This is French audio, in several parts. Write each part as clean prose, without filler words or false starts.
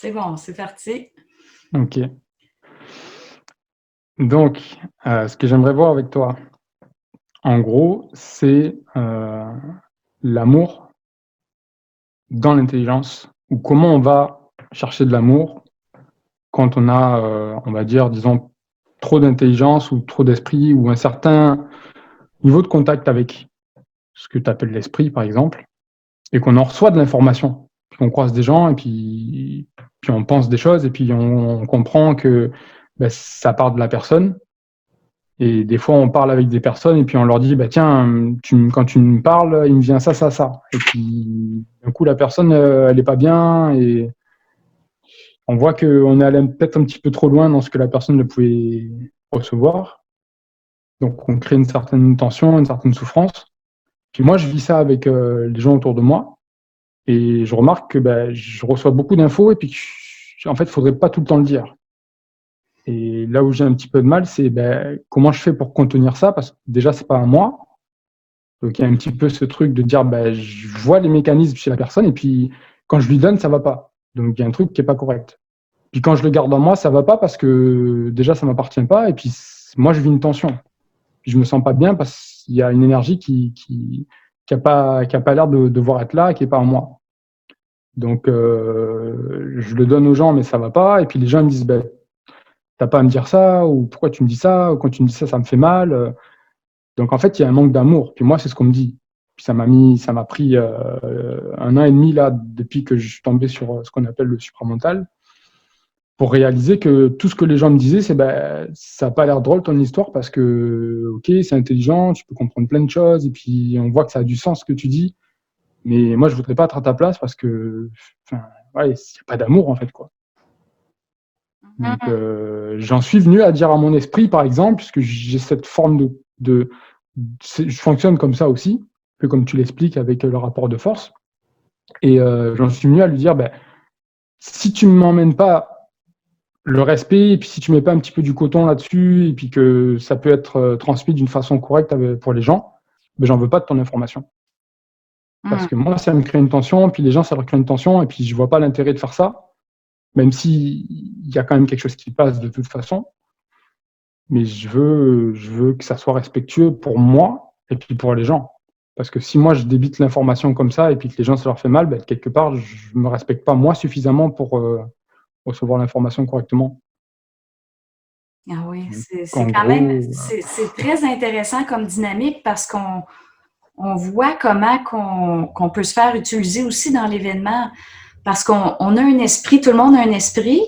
C'est bon, c'est parti. Ok. Donc, ce que j'aimerais voir avec toi, en gros, c'est l'amour dans l'intelligence, ou comment on va chercher de l'amour quand on a, on va dire, disons, trop d'intelligence ou trop d'esprit, ou un certain niveau de contact avec ce que tu appelles l'esprit, par exemple, et qu'on en reçoit de l'information, puis qu'on croise des gens, et puis on pense des choses, et puis on comprend que ben, ça part de la personne. Et des fois, on parle avec des personnes et puis on leur dit, bah, tiens, quand tu me parles, il me vient ça, ça, ça. Et puis, d'un coup, la personne, elle n'est pas bien et on voit qu'on est allé peut-être un petit peu trop loin dans ce que la personne ne pouvait recevoir. Donc, on crée une certaine tension, une certaine souffrance. Puis moi, je vis ça avec les gens autour de moi et je remarque que bah, je reçois beaucoup d'infos et puis en fait, il ne faudrait pas tout le temps le dire. Et là où j'ai un petit peu de mal, c'est ben, comment je fais pour contenir ça, parce que déjà, c'est pas à moi. Donc il y a un petit peu ce truc de dire, ben, je vois les mécanismes chez la personne, et puis quand je lui donne, ça va pas. Donc il y a un truc qui est pas correct. Puis quand je le garde en moi, ça va pas parce que déjà, ça m'appartient pas, et puis moi, je vis une tension. Puis je me sens pas bien parce qu'il y a une énergie qui a pas l'air de devoir être là, qui est pas en moi. Donc je le donne aux gens, mais ça va pas. Et puis les gens me disent, ben, t'as pas à me dire ça, ou pourquoi tu me dis ça, ou quand tu me dis ça, ça me fait mal. Donc en fait, il y a un manque d'amour. Puis moi, c'est ce qu'on me dit. Puis ça m'a pris 1 an et demi là, depuis que je suis tombé sur ce qu'on appelle le supramental, pour réaliser que tout ce que les gens me disaient, c'est ben, ça n'a pas l'air drôle ton histoire parce que, ok, c'est intelligent, tu peux comprendre plein de choses, et puis on voit que ça a du sens ce que tu dis. Mais moi, je voudrais pas être à ta place parce que, enfin, ouais, il n'y a pas d'amour en fait, quoi. Donc, j'en suis venu à dire à mon esprit, par exemple, puisque j'ai cette forme je fonctionne comme ça aussi, un peu comme tu l'expliques avec le rapport de force. Et j'en suis venu à lui dire, ben, si tu ne m'emmènes pas le respect, et puis si tu mets pas un petit peu du coton là-dessus, et puis que ça peut être transmis d'une façon correcte pour les gens, ben, j'en veux pas de ton information. Parce que moi, ça me crée une tension, puis les gens, ça leur crée une tension, et puis je vois pas l'intérêt de faire ça, même s'il y a quand même quelque chose qui passe de toute façon. Mais je veux que ça soit respectueux pour moi et puis pour les gens. Parce que si moi je débite l'information comme ça et puis que les gens ça leur fait mal, ben, quelque part je me respecte pas moi suffisamment pour recevoir l'information correctement. Ah oui, Donc, c'est en quand même, gros, c'est très intéressant comme dynamique parce qu'on voit comment qu'on peut se faire utiliser aussi dans l'événement. Parce qu'on a un esprit, tout le monde a un esprit,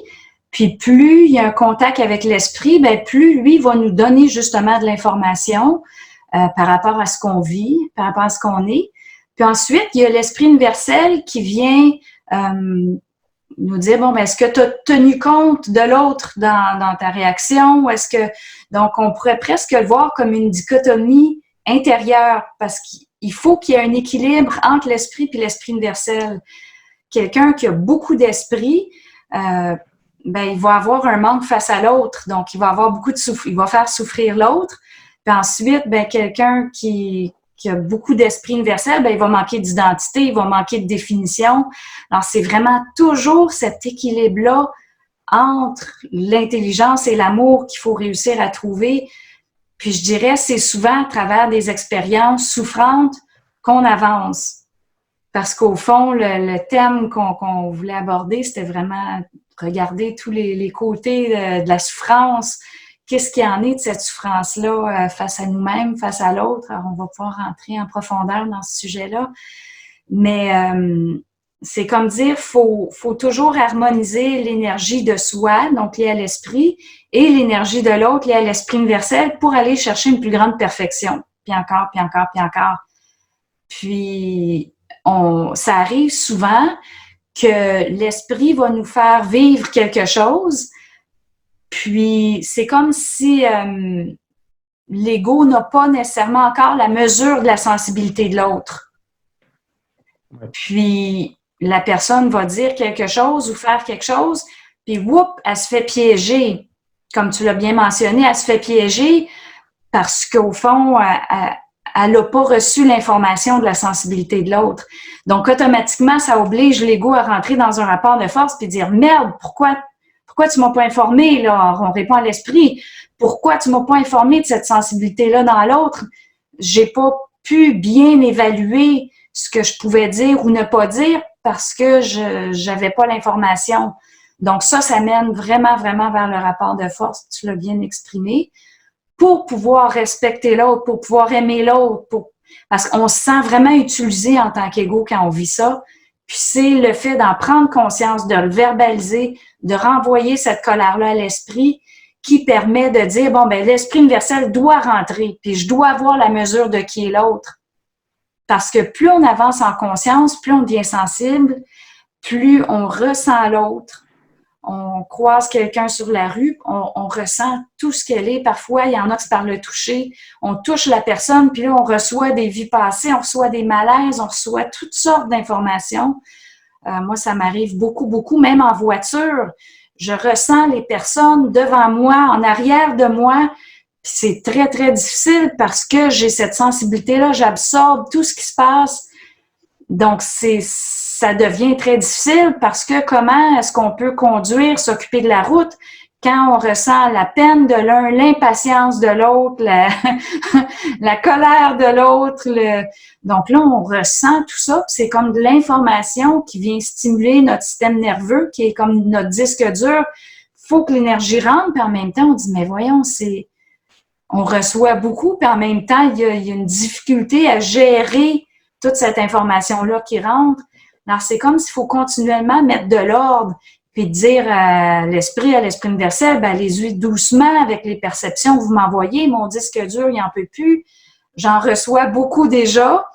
puis plus il y a un contact avec l'esprit, ben plus lui va nous donner justement de l'information par rapport à ce qu'on vit, par rapport à ce qu'on est. Puis ensuite, il y a l'esprit universel qui vient nous dire, bon, ben, est-ce que tu as tenu compte de l'autre dans ta réaction? Ou est-ce que, donc, on pourrait presque le voir comme une dichotomie intérieure parce qu'il faut qu'il y ait un équilibre entre l'esprit et l'esprit universel. Quelqu'un qui a beaucoup d'esprit, ben, il va avoir un manque face à l'autre. Donc, il va avoir beaucoup de il va faire souffrir l'autre. Puis ensuite, ben, quelqu'un qui a beaucoup d'esprit universel, ben, il va manquer d'identité, il va manquer de définition. Alors, c'est vraiment toujours cet équilibre-là entre l'intelligence et l'amour qu'il faut réussir à trouver. Puis je dirais, c'est souvent à travers des expériences souffrantes qu'on avance. Parce qu'au fond, le thème qu'on voulait aborder, c'était vraiment regarder tous les côtés de la souffrance. Qu'est-ce qu'il y en est de cette souffrance-là face à nous-mêmes, face à l'autre? Alors, on va pouvoir rentrer en profondeur dans ce sujet-là. Mais c'est comme dire, faut toujours harmoniser l'énergie de soi, donc liée à l'esprit, et l'énergie de l'autre, liée à l'esprit universel, pour aller chercher une plus grande perfection. Puis encore, puis encore, puis encore. Puis, ça arrive souvent que l'esprit va nous faire vivre quelque chose, puis c'est comme si l'ego n'a pas nécessairement encore la mesure de la sensibilité de l'autre. ouais. Puis la personne va dire quelque chose ou faire quelque chose, puis whoop, elle se fait piéger. Comme tu l'as bien mentionné, elle se fait piéger parce qu'au fond, elle n'a pas reçu l'information de la sensibilité de l'autre. Donc, automatiquement, ça oblige l'ego à rentrer dans un rapport de force puis dire « Merde, pourquoi tu m'as pas informé? » Là, on répond à l'esprit. « Pourquoi tu m'as pas informé de cette sensibilité-là dans l'autre? J'ai pas pu bien évaluer ce que je pouvais dire ou ne pas dire parce que je n'avais pas l'information. » Donc, ça mène vraiment, vraiment vers le rapport de force. Tu l'as bien exprimé. Pour pouvoir respecter l'autre, pour pouvoir aimer l'autre, parce qu'on se sent vraiment utilisé en tant qu'ego quand on vit ça. Puis c'est le fait d'en prendre conscience, de le verbaliser, de renvoyer cette colère-là à l'esprit qui permet de dire, bon, ben l'esprit universel doit rentrer, puis je dois avoir la mesure de qui est l'autre. Parce que plus on avance en conscience, plus on devient sensible, plus on ressent l'autre. On croise quelqu'un sur la rue, on ressent tout ce qu'elle est. Parfois, il y en a qui par le toucher, on touche la personne, puis là, on reçoit des vies passées, on reçoit des malaises, on reçoit toutes sortes d'informations. Moi, ça m'arrive beaucoup, beaucoup, même en voiture. Je ressens les personnes devant moi, en arrière de moi, puis c'est très, très difficile parce que j'ai cette sensibilité-là, j'absorbe tout ce qui se passe. Donc, ça devient très difficile parce que comment est-ce qu'on peut conduire, s'occuper de la route quand on ressent la peine de l'un, l'impatience de l'autre, la colère de l'autre. Donc là, on ressent tout ça. C'est comme de l'information qui vient stimuler notre système nerveux, qui est comme notre disque dur. Il faut que l'énergie rentre, puis en même temps, on dit, mais voyons, on reçoit beaucoup, puis en même temps, il y a une difficulté à gérer toute cette information-là qui rentre. Alors, c'est comme s'il faut continuellement mettre de l'ordre puis dire à l'esprit universel, ben, allez-y doucement avec les perceptions que vous m'envoyez. Mon disque dur, il n'en peut plus. J'en reçois beaucoup déjà.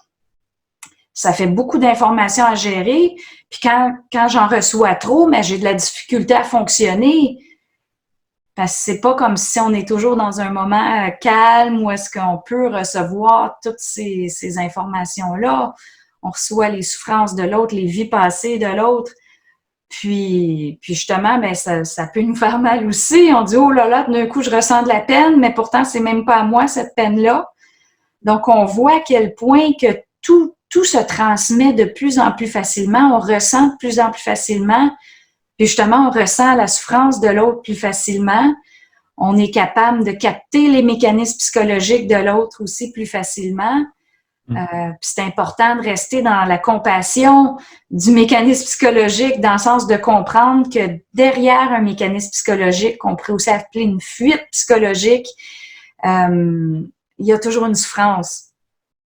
Ça fait beaucoup d'informations à gérer. Puis quand j'en reçois trop, mais j'ai de la difficulté à fonctionner. Parce que c'est pas comme si on est toujours dans un moment calme où est-ce qu'on peut recevoir toutes ces informations-là. On reçoit les souffrances de l'autre, les vies passées de l'autre. Puis justement, ben ça peut nous faire mal aussi. On dit, oh là là, d'un coup, je ressens de la peine, mais pourtant, c'est même pas à moi, cette peine-là. Donc, on voit à quel point que tout se transmet de plus en plus facilement. On ressent de plus en plus facilement. Puis justement, on ressent la souffrance de l'autre plus facilement. On est capable de capter les mécanismes psychologiques de l'autre aussi plus facilement. Puis c'est important de rester dans la compassion du mécanisme psychologique, dans le sens de comprendre que derrière un mécanisme psychologique, qu'on pourrait aussi appeler une fuite psychologique, il y a toujours une souffrance.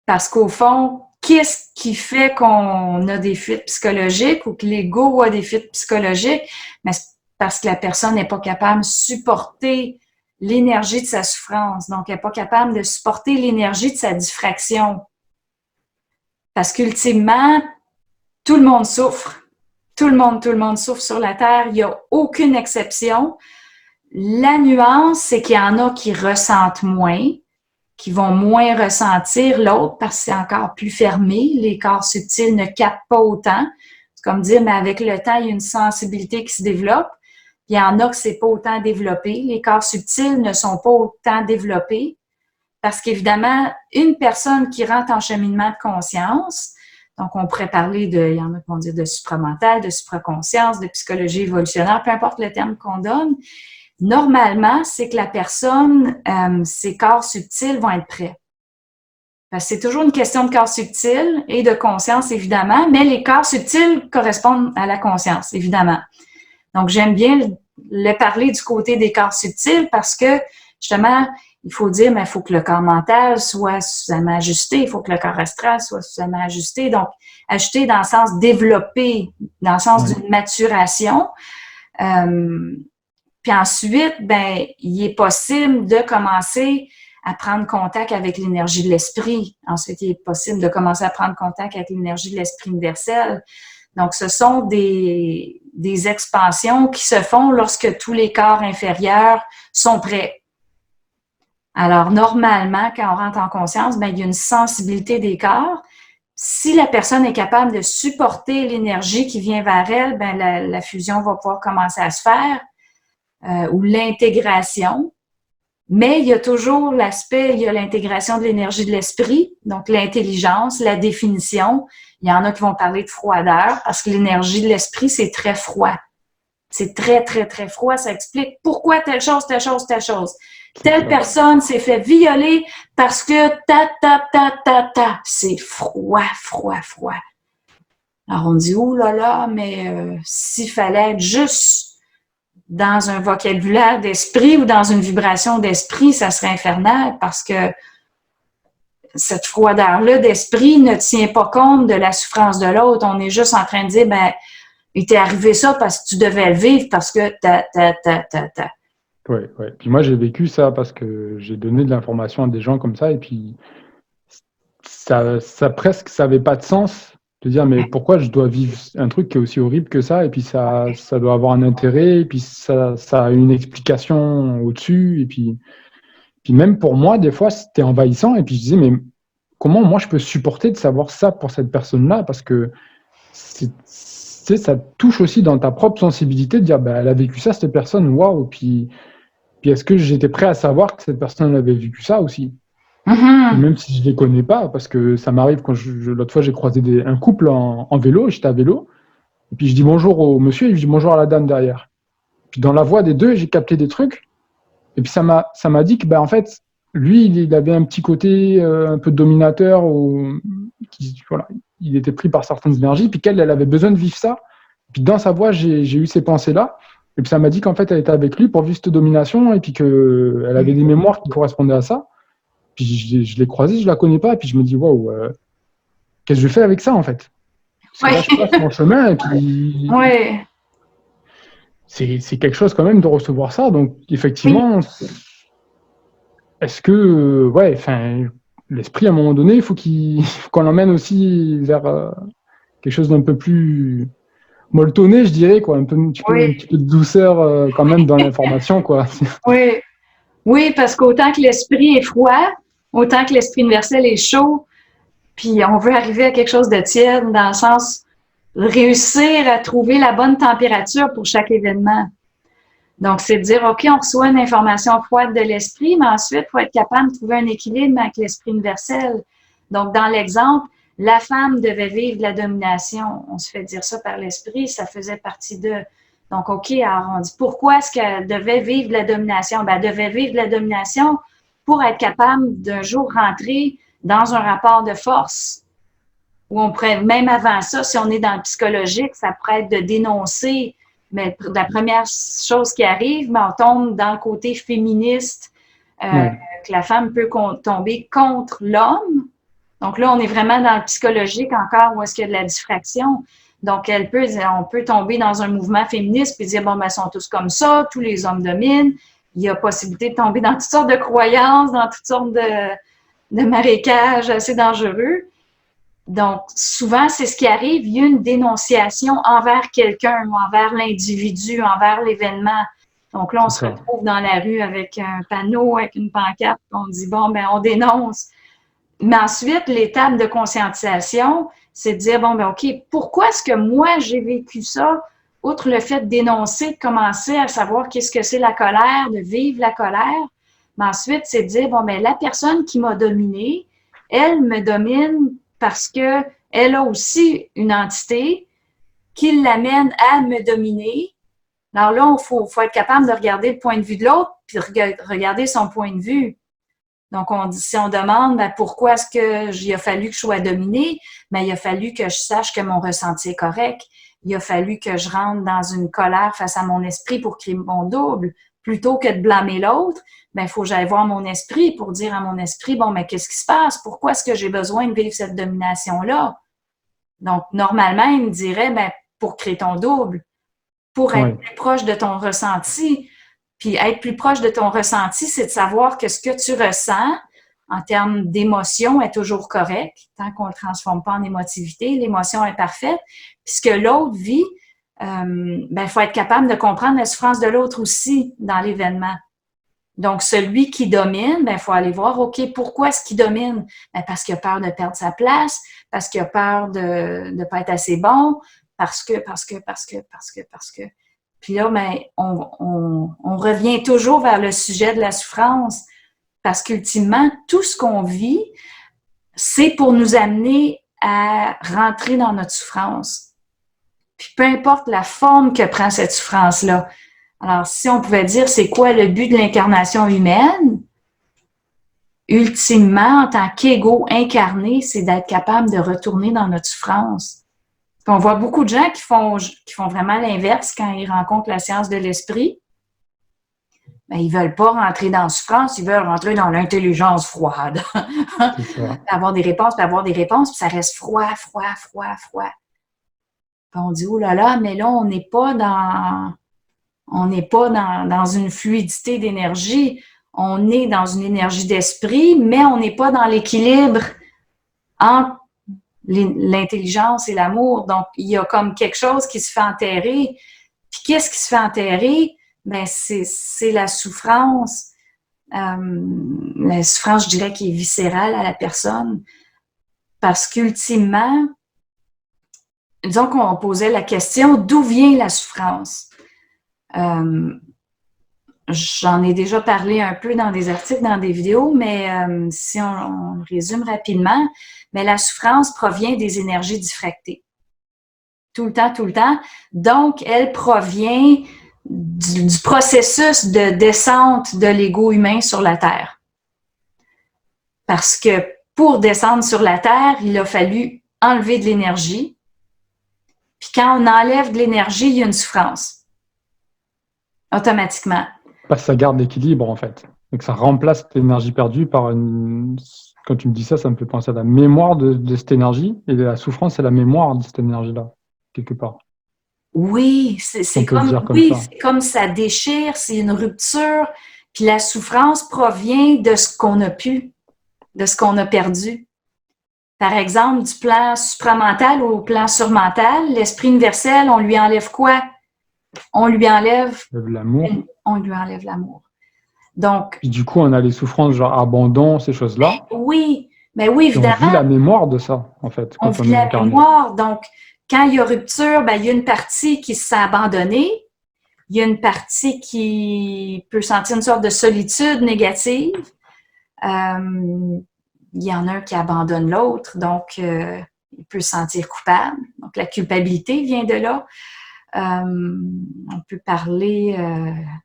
Parce qu'au fond, qu'est-ce qui fait qu'on a des fuites psychologiques ou que l'ego a des fuites psychologiques? Mais c'est parce que la personne n'est pas capable de supporter l'énergie de sa souffrance. Donc, elle n'est pas capable de supporter l'énergie de sa diffraction. Parce qu'ultimement, tout le monde souffre. Tout le monde souffre sur la Terre. Il n'y a aucune exception. La nuance, c'est qu'il y en a qui ressentent moins, qui vont moins ressentir l'autre parce que c'est encore plus fermé. Les corps subtils ne captent pas autant. C'est comme dire, mais avec le temps, il y a une sensibilité qui se développe. Il y en a que c'est pas autant développé. Les corps subtils ne sont pas autant développés parce qu'évidemment, une personne qui rentre en cheminement de conscience, donc on pourrait parler il y en a qui vont dire de supramental, de supraconscience, de psychologie évolutionnaire, peu importe le terme qu'on donne. Normalement, c'est que la personne, ses corps subtils vont être prêts. Parce que c'est toujours une question de corps subtil et de conscience, évidemment, mais les corps subtils correspondent à la conscience, évidemment. Donc, j'aime bien le parler du côté des corps subtils parce que, justement, il faut dire, mais il faut que le corps mental soit suffisamment ajusté, il faut que le corps astral soit suffisamment ajusté. Donc, ajusté dans le sens développé, dans le sens d'une maturation. Puis ensuite, ben, il est possible de commencer à prendre contact avec l'énergie de l'esprit. Ensuite, il est possible de commencer à prendre contact avec l'énergie de l'esprit universel. Donc, ce sont des expansions qui se font lorsque tous les corps inférieurs sont prêts. Alors, normalement, quand on rentre en conscience, ben, il y a une sensibilité des corps. Si la personne est capable de supporter l'énergie qui vient vers elle, ben, la fusion va pouvoir commencer à se faire, ou l'intégration. Mais il y a toujours l'aspect, il y a l'intégration de l'énergie de l'esprit, donc l'intelligence, la définition. Il y en a qui vont parler de froideur parce que l'énergie de l'esprit, c'est très froid. C'est très, très, très froid. Ça explique pourquoi telle chose, telle chose, telle chose. Telle personne s'est fait violer parce que ta. C'est froid, froid, froid. Alors on dit, oh là là, mais s'il fallait être juste dans un vocabulaire d'esprit ou dans une vibration d'esprit, ça serait infernal parce que cette froideur-là d'esprit ne tient pas compte de la souffrance de l'autre. On est juste en train de dire, ben, il t'est arrivé ça parce que tu devais le vivre, parce que ta. Ouais, ouais. Puis moi, j'ai vécu ça parce que j'ai donné de l'information à des gens comme ça, et puis ça presque, ça n'avait pas de sens de dire, mais pourquoi je dois vivre un truc qui est aussi horrible que ça, et puis ça doit avoir un intérêt, et puis ça a une explication au-dessus, et puis même pour moi, des fois, c'était envahissant, et puis je disais, mais comment moi je peux supporter de savoir ça pour cette personne-là, parce que ça touche aussi dans ta propre sensibilité de dire, bah, elle a vécu ça, cette personne, waouh, puis est-ce que j'étais prêt à savoir que cette personne avait vécu ça aussi? Et Mm-hmm. même si je ne les connais pas, parce que ça m'arrive quand l'autre fois j'ai croisé un couple en vélo, j'étais à vélo, et puis je dis bonjour au monsieur et je dis bonjour à la dame derrière. Puis dans la voix des deux, j'ai capté des trucs, et puis ça m'a dit que ben, en fait, lui, il avait un petit côté un peu dominateur, voilà, il était pris par certaines énergies, puis qu'elle, elle avait besoin de vivre ça. Puis dans sa voix, j'ai eu ces pensées-là. Et puis ça m'a dit qu'en fait, elle était avec lui pour vivre cette domination et puis qu'elle avait des mémoires qui correspondaient à ça. Puis je l'ai croisée, je la connais pas. Et puis je me dis, waouh, qu'est-ce que je fais avec ça en fait? Parce que là, je passe mon chemin et puis Oui. c'est quelque chose quand même de recevoir ça. Donc Oui. effectivement, est-ce que, ouais, enfin, l'esprit à un moment donné, il faut qu'on l'emmène aussi vers quelque chose d'un peu plus molletonné, je dirais, quoi, un Oui. petit peu de douceur quand même dans l'information, quoi. Oui. Oui, parce qu'autant que l'esprit est froid, autant que l'esprit universel est chaud, puis on veut arriver à quelque chose de tiède, dans le sens réussir à trouver la bonne température pour chaque événement. Donc, c'est de dire, OK, on reçoit une information froide de l'esprit, mais ensuite, il faut être capable de trouver un équilibre avec l'esprit universel. Donc, dans l'exemple, la femme devait vivre de la domination. On se fait dire ça par l'esprit, ça faisait partie de. Donc, OK, alors on dit, pourquoi est-ce qu'elle devait vivre de la domination? Ben, elle devait vivre de la domination pour être capable d'un jour rentrer dans un rapport de force. Ou on pourrait, même avant ça, si on est dans le psychologique, ça pourrait être de dénoncer. Mais la première chose qui arrive, ben, on tombe dans le côté féministe, Ouais, que la femme peut tomber contre l'homme. Donc là, on est vraiment dans le psychologique encore où est-ce qu'il y a de la diffraction. Donc, on peut tomber dans un mouvement féministe puis dire, bon, ben, ils sont tous comme ça, tous les hommes dominent. Il y a possibilité de tomber dans toutes sortes de croyances, dans toutes sortes de marécages assez dangereux. Donc, souvent, c'est ce qui arrive. Il y a une dénonciation envers quelqu'un, envers l'individu, envers l'événement. Donc là, on c'est se ça. retrouve dans la rue avec un panneau, avec une pancarte, on dit, bon, ben, on dénonce. Mais ensuite, l'étape de conscientisation, c'est de dire, bon, ben, OK, pourquoi est-ce que moi, j'ai vécu ça? Outre le fait de dénoncer, de commencer à savoir qu'est-ce que c'est la colère, de vivre la colère. Mais ensuite, c'est de dire, bon, ben, la personne qui m'a dominée, elle me domine parce que elle a aussi une entité qui l'amène à me dominer. Alors là, faut être capable de regarder le point de vue de l'autre, puis regarder son point de vue. Donc, si on demande ben, pourquoi est-ce qu'il a fallu que je sois dominée, ben, il a fallu que je sache que mon ressenti est correct. Il a fallu que je rentre dans une colère face à mon esprit pour créer mon double. Plutôt que de blâmer l'autre, ben, il faut que j'aille voir mon esprit pour dire à mon esprit, bon, mais qu'est-ce qui se passe? Pourquoi est-ce que j'ai besoin de vivre cette domination-là? Donc, normalement, il me dirait, ben, pour créer ton double, pour être Ouais, plus proche de ton ressenti. Puis être plus proche de ton ressenti, c'est de savoir que ce que tu ressens en termes d'émotion est toujours correct, tant qu'on ne le transforme pas en émotivité. L'émotion est parfaite. Puis ce que l'autre vit, ben, il faut être capable de comprendre la souffrance de l'autre aussi dans l'événement. Donc, celui qui domine, ben, il faut aller voir, OK, pourquoi est-ce qu'il domine? Ben, parce qu'il a peur de perdre sa place, parce qu'il a peur de ne pas être assez bon, parce que. Puis là, ben, on revient toujours vers le sujet de la souffrance parce qu'ultimement, tout ce qu'on vit, c'est pour nous amener à rentrer dans notre souffrance. Puis peu importe la forme que prend cette souffrance-là. Alors, si on pouvait dire c'est quoi le but de l'incarnation humaine, ultimement, en tant qu'ego incarné, c'est d'être capable de retourner dans notre souffrance. Puis on voit beaucoup de gens qui font vraiment l'inverse quand ils rencontrent la science de l'esprit. Ben, ils veulent pas rentrer dans la souffrance, ils veulent rentrer dans l'intelligence froide. Avoir des réponses, puis ça reste froid. Puis on dit, oh là là, mais là, on n'est pas dans une fluidité d'énergie. On est dans une énergie d'esprit, mais on n'est pas dans l'équilibre entre l'intelligence et l'amour. Donc, il y a comme quelque chose qui se fait enterrer. Puis qu'est-ce qui se fait enterrer? Ben, c'est la souffrance. La souffrance, je dirais, qui est viscérale à la personne. Parce qu'ultimement, disons qu'on posait la question, d'où vient la souffrance? J'en ai déjà parlé un peu dans des articles, dans des vidéos, mais si on résume rapidement, mais la souffrance provient des énergies diffractées. Tout le temps. Donc, elle provient du processus de descente de l'ego humain sur la Terre. Parce que pour descendre sur la Terre, il a fallu enlever de l'énergie. Puis quand on enlève de l'énergie, il y a une souffrance. Automatiquement. Parce que ça garde l'équilibre, en fait. Donc, ça remplace cette énergie perdue par une... Quand tu me dis ça, ça me fait penser à la mémoire de cette énergie. Et la souffrance, c'est la mémoire de cette énergie-là, quelque part. Oui, c'est comme ça déchire, c'est une rupture. Puis la souffrance provient de ce qu'on a pu, de ce qu'on a perdu. Par exemple, du plan supramental au plan surmental, l'esprit universel, on lui enlève quoi? On lui enlève l'amour. On lui enlève l'amour. Donc. Puis du coup, on a les souffrances, genre abandon, ces choses-là. Oui, mais oui, évidemment. Et on vit la mémoire de ça, en fait. On vit la mémoire. Donc, quand il y a rupture, ben, il y a une partie qui se sent abandonnée. Il y a une partie qui peut sentir une sorte de solitude négative. Il y en a un qui abandonne l'autre, donc il peut se sentir coupable. Donc, la culpabilité vient de là. On peut parler,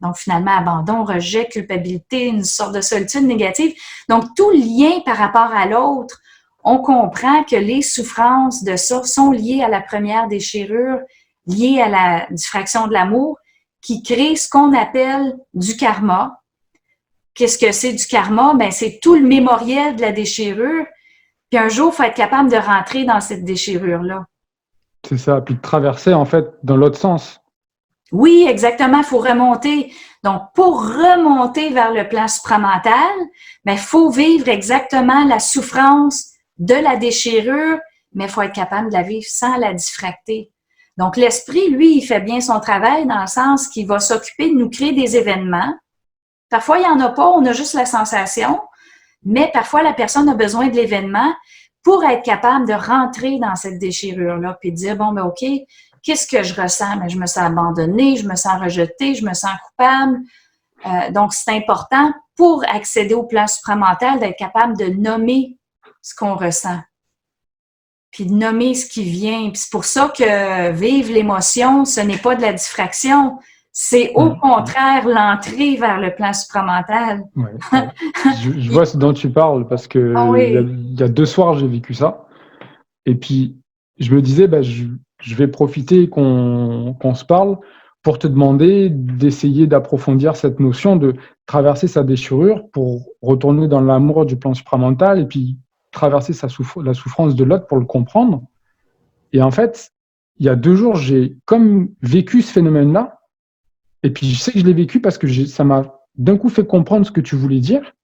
donc finalement, abandon, rejet, culpabilité, une sorte de solitude négative. Donc, tout lien par rapport à l'autre, on comprend que les souffrances de ça sont liées à la première déchirure, liées à la diffraction de l'amour, qui crée ce qu'on appelle du karma. Qu'est-ce que c'est du karma? Ben, c'est tout le mémoriel de la déchirure. Puis un jour, il faut être capable de rentrer dans cette déchirure-là. C'est ça, puis de traverser, en fait, dans l'autre sens. Oui, exactement, il faut remonter. Donc, pour remonter vers le plan supramental, il faut vivre exactement la souffrance de la déchirure, mais il faut être capable de la vivre sans la diffracter. Donc, l'esprit, lui, il fait bien son travail dans le sens qu'il va s'occuper de nous créer des événements. Parfois, il n'y en a pas, on a juste la sensation, mais parfois, la personne a besoin de l'événement pour être capable de rentrer dans cette déchirure-là, puis de dire, bon, ben OK, qu'est-ce que je ressens? Ben, je me sens abandonnée, je me sens rejetée, je me sens coupable. Donc, c'est important pour accéder au plan supramental d'être capable de nommer ce qu'on ressent, puis de nommer ce qui vient. Puis c'est pour ça que vivre l'émotion, ce n'est pas de la diffraction, c'est au contraire l'entrée vers le plan supramental. Ouais. Je vois ce dont tu parles parce que il y a 2 soirs, j'ai vécu ça. Et puis, je me disais, je vais profiter qu'on se parle pour te demander d'essayer d'approfondir cette notion de traverser sa déchirure pour retourner dans l'amour du plan supramental et puis traverser la souffrance de l'autre pour le comprendre. Et en fait, il y a 2 jours, j'ai comme vécu ce phénomène-là. Et puis, je sais que je l'ai vécu parce que ça m'a d'un coup fait comprendre ce que tu voulais dire.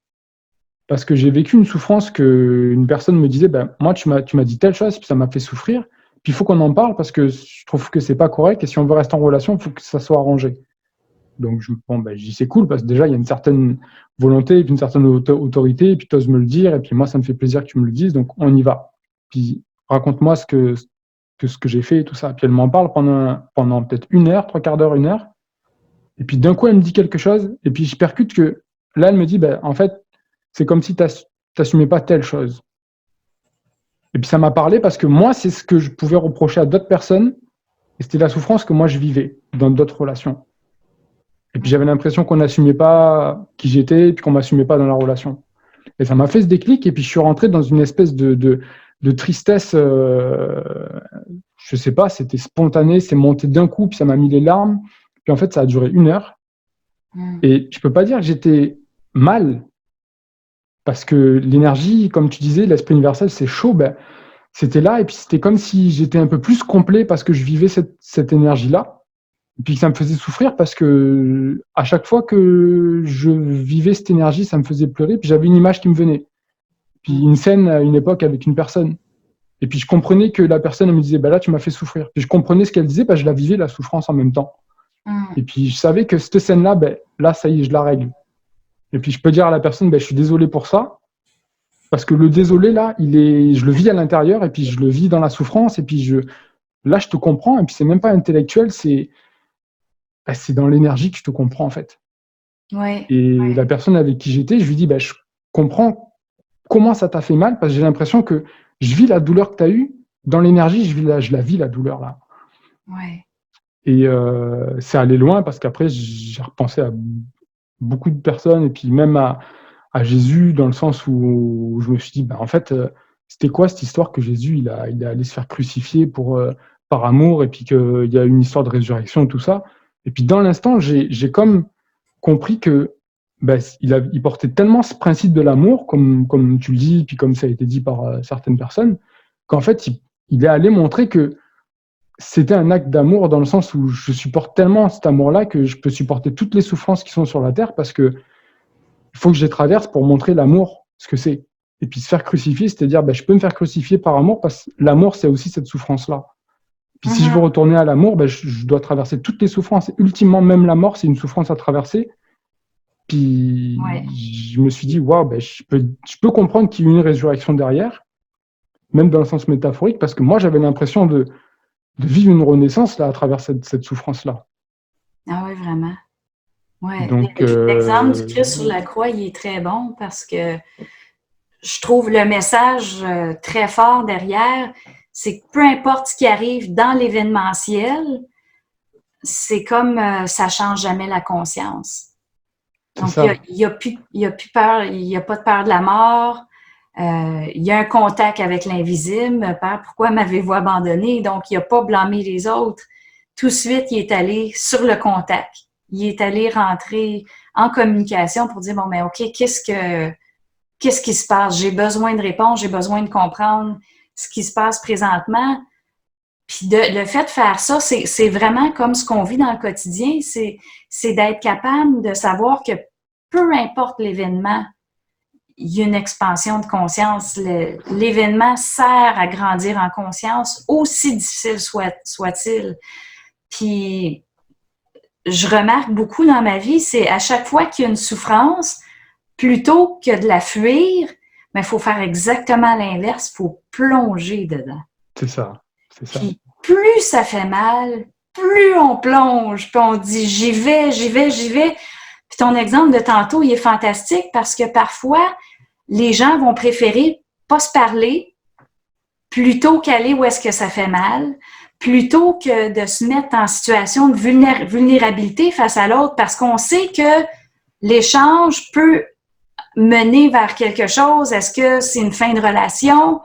Parce que j'ai vécu une souffrance qu'une personne me disait, moi, tu m'as dit telle chose, puis ça m'a fait souffrir. Puis il faut qu'on en parle parce que je trouve que c'est pas correct. Et si on veut rester en relation, il faut que ça soit arrangé. Donc, je dis, c'est cool parce que déjà, il y a une certaine volonté, et puis une certaine autorité, et puis tu oses me le dire. Et puis moi, ça me fait plaisir que tu me le dises. Donc, on y va. Puis raconte-moi ce que j'ai fait et tout ça. Puis elle m'en parle pendant peut-être 1 heure, 3/4 d'heure, 1 heure. Et puis d'un coup, elle me dit quelque chose, et puis je percute que là, elle me dit, ben, en fait, c'est comme si tu n'assumais pas telle chose. Et puis ça m'a parlé parce que moi, c'est ce que je pouvais reprocher à d'autres personnes, et c'était la souffrance que moi je vivais dans d'autres relations. Et puis j'avais l'impression qu'on n'assumait pas qui j'étais, et puis qu'on m'assumait pas dans la relation. Et ça m'a fait ce déclic, et puis je suis rentré dans une espèce de tristesse, je sais pas, c'était spontané, c'est monté d'un coup, puis ça m'a mis les larmes. Puis en fait, ça a duré 1 heure. Et je peux pas dire que j'étais mal, parce que l'énergie, comme tu disais, l'esprit universel, c'est chaud. Ben, c'était là, et puis c'était comme si j'étais un peu plus complet parce que je vivais cette énergie-là. Et puis ça me faisait souffrir parce que à chaque fois que je vivais cette énergie, ça me faisait pleurer. Puis j'avais une image qui me venait. Puis une scène à une époque avec une personne. Et puis je comprenais que la personne elle me disait, bah là tu m'as fait souffrir. Puis je comprenais ce qu'elle disait, je la vivais la souffrance en même temps. Et puis je savais que cette scène-là, ben, là ça y est, je la règle. Et puis je peux dire à la personne, ben, je suis désolé pour ça, parce que le désolé là, je le vis à l'intérieur et puis je le vis dans la souffrance et puis là je te comprends et puis c'est même pas intellectuel, c'est dans l'énergie que je te comprends en fait. Ouais, Et la personne avec qui j'étais, je lui dis, ben, je comprends comment ça t'a fait mal parce que j'ai l'impression que je vis la douleur que tu as eue dans l'énergie, je la vis la douleur là. ouais. Et c'est allé loin parce qu'après j'ai repensé à beaucoup de personnes et puis même à Jésus dans le sens où je me suis dit, ben, en fait, c'était quoi cette histoire que Jésus il est allé se faire crucifier par amour et puis qu'il y a une histoire de résurrection et tout ça. Et puis dans l'instant, j'ai comme compris que ben, il portait tellement ce principe de l'amour, comme tu le dis, puis comme ça a été dit par certaines personnes, qu'en fait, il est allé montrer que c'était un acte d'amour dans le sens où je supporte tellement cet amour-là que je peux supporter toutes les souffrances qui sont sur la terre parce que il faut que je les traverse pour montrer l'amour, ce que c'est. Et puis se faire crucifier, c'est-à-dire, ben, je peux me faire crucifier par amour parce que l'amour, c'est aussi cette souffrance-là. Puis si je veux retourner à l'amour, ben, je dois traverser toutes les souffrances. Et ultimement, même la mort, c'est une souffrance à traverser. Puis Ouais. je me suis dit, waouh, ben, je peux comprendre qu'il y a une résurrection derrière, même dans le sens métaphorique, parce que moi, j'avais l'impression de vivre une renaissance là, à travers cette souffrance-là. Ah oui, vraiment. Ouais. Donc, L'exemple du Christ sur la croix, il est très bon parce que je trouve le message très fort derrière, c'est que peu importe ce qui arrive dans l'événementiel, c'est comme ça change jamais la conscience. Donc, il y a plus peur, il n'y a pas de peur de la mort. Il y a un contact avec l'invisible. Père, pourquoi m'avez-vous abandonné? Donc, il n'a pas blâmé les autres. Tout de suite, il est allé sur le contact. Il est allé rentrer en communication pour dire, bon, mais OK, qu'est-ce qui se passe? J'ai besoin de réponse, j'ai besoin de comprendre ce qui se passe présentement. Puis le fait de faire ça, c'est vraiment comme ce qu'on vit dans le quotidien, c'est d'être capable de savoir que peu importe l'événement, il y a une expansion de conscience. L'événement sert à grandir en conscience, aussi difficile soit-il. Puis je remarque beaucoup dans ma vie, c'est à chaque fois qu'il y a une souffrance, plutôt que de la fuir, mais il faut faire exactement l'inverse, il faut plonger dedans. c'est ça. Puis plus ça fait mal, plus on plonge, puis on dit j'y vais, j'y vais, j'y vais. Puis ton exemple de tantôt, il est fantastique parce que parfois, les gens vont préférer pas se parler plutôt qu'aller où est-ce que ça fait mal, plutôt que de se mettre en situation de vulnérabilité face à l'autre parce qu'on sait que l'échange peut mener vers quelque chose. Est-ce que c'est une fin de relation?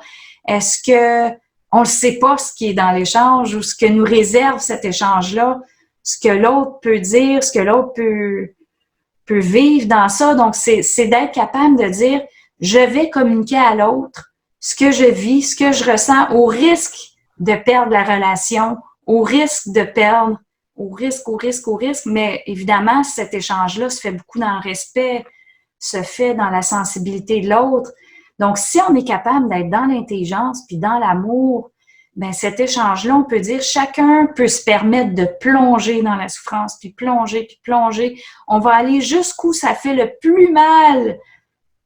Est-ce que on ne sait pas ce qui est dans l'échange ou ce que nous réserve cet échange-là, ce que l'autre peut dire, ce que l'autre peut vivre dans ça. Donc, c'est d'être capable de dire, je vais communiquer à l'autre ce que je vis, ce que je ressens, au risque de perdre la relation, au risque de perdre, au risque. Mais évidemment, cet échange-là se fait beaucoup dans le respect, se fait dans la sensibilité de l'autre. Donc, si on est capable d'être dans l'intelligence puis dans l'amour, ben cet échange-là, on peut dire chacun peut se permettre de plonger dans la souffrance, puis plonger. On va aller jusqu'où ça fait le plus mal.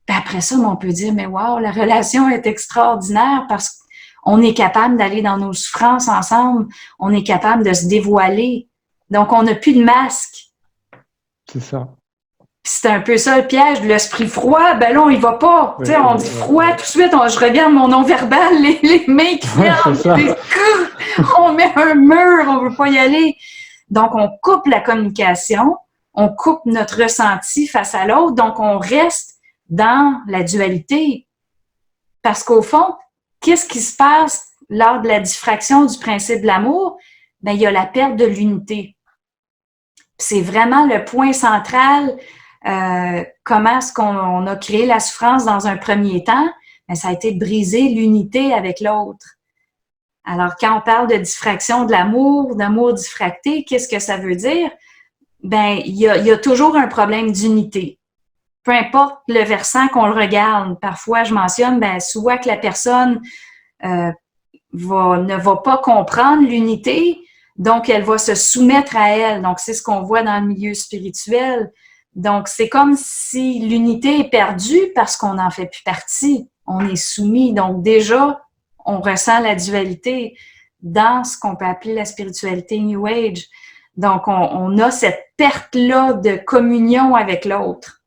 Puis après ça, on peut dire, mais wow, la relation est extraordinaire parce qu'on est capable d'aller dans nos souffrances ensemble. On est capable de se dévoiler. Donc, on n'a plus de masque. c'est ça. Puis c'est un peu ça le piège de l'esprit froid. Ben là, on y va pas. Tu sais, on dit froid tout de suite. Je regarde mon non-verbal, les mains qui ferment. On met un mur, on veut pas y aller. Donc, on coupe la communication, on coupe notre ressenti face à l'autre. Donc, on reste dans la dualité. Parce qu'au fond, qu'est-ce qui se passe lors de la diffraction du principe de l'amour? Ben, il y a la perte de l'unité. C'est vraiment le point central. Comment est-ce qu'on a créé la souffrance dans un premier temps? Ben, ça a été de briser l'unité avec l'autre. Alors, quand on parle de diffraction de l'amour, d'amour diffracté, qu'est-ce que ça veut dire? Ben, il y a toujours un problème d'unité. Peu importe le versant qu'on le regarde. Parfois, je mentionne, ben, soit que la personne ne va pas comprendre l'unité, donc elle va se soumettre à elle. Donc, c'est ce qu'on voit dans le milieu spirituel. Donc, c'est comme si l'unité est perdue parce qu'on n'en fait plus partie. On est soumis. Donc, déjà, on ressent la dualité dans ce qu'on peut appeler la spiritualité New Age. Donc, on a cette perte-là de communion avec l'autre.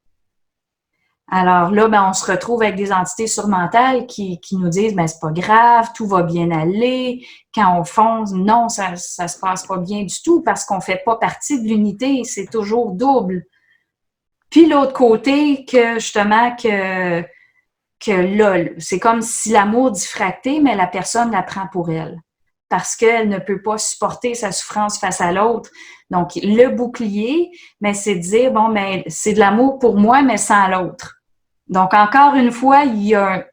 Alors là, ben, on se retrouve avec des entités surmentales qui nous disent, ben, c'est pas grave, tout va bien aller. Quand on fonce, non, ça se passe pas bien du tout parce qu'on fait pas partie de l'unité, c'est toujours double. Puis l'autre côté, que justement, que là, c'est comme si l'amour diffracté, mais la personne la prend pour elle. Parce qu'elle ne peut pas supporter sa souffrance face à l'autre. Donc, le bouclier, mais c'est de dire, bon, mais c'est de l'amour pour moi, mais sans l'autre. Donc, encore une fois,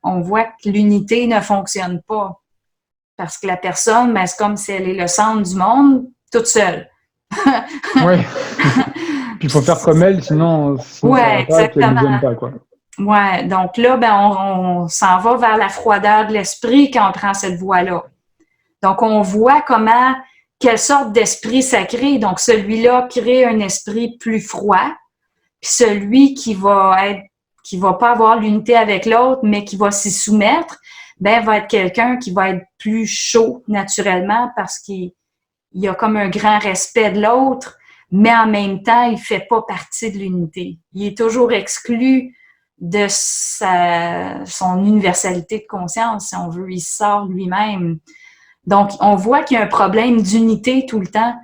on voit que l'unité ne fonctionne pas. Parce que la personne, ben, c'est comme si elle est le centre du monde, toute seule. Oui. Puis il faut faire comme elle, sinon ouais, ça va pas, puis elle ne vienne pas, quoi. Ouais, donc là, ben, on s'en va vers la froideur de l'esprit quand on prend cette voie-là. Donc, on voit quelle sorte d'esprit ça crée. Donc, celui-là crée un esprit plus froid, puis celui qui va pas avoir l'unité avec l'autre, mais qui va s'y soumettre, ben, va être quelqu'un qui va être plus chaud naturellement parce qu'il a comme un grand respect de l'autre, mais en même temps, il fait pas partie de l'unité. Il est toujours exclu de son universalité de conscience, si on veut. Il sort lui-même. Donc, on voit qu'il y a un problème d'unité tout le temps.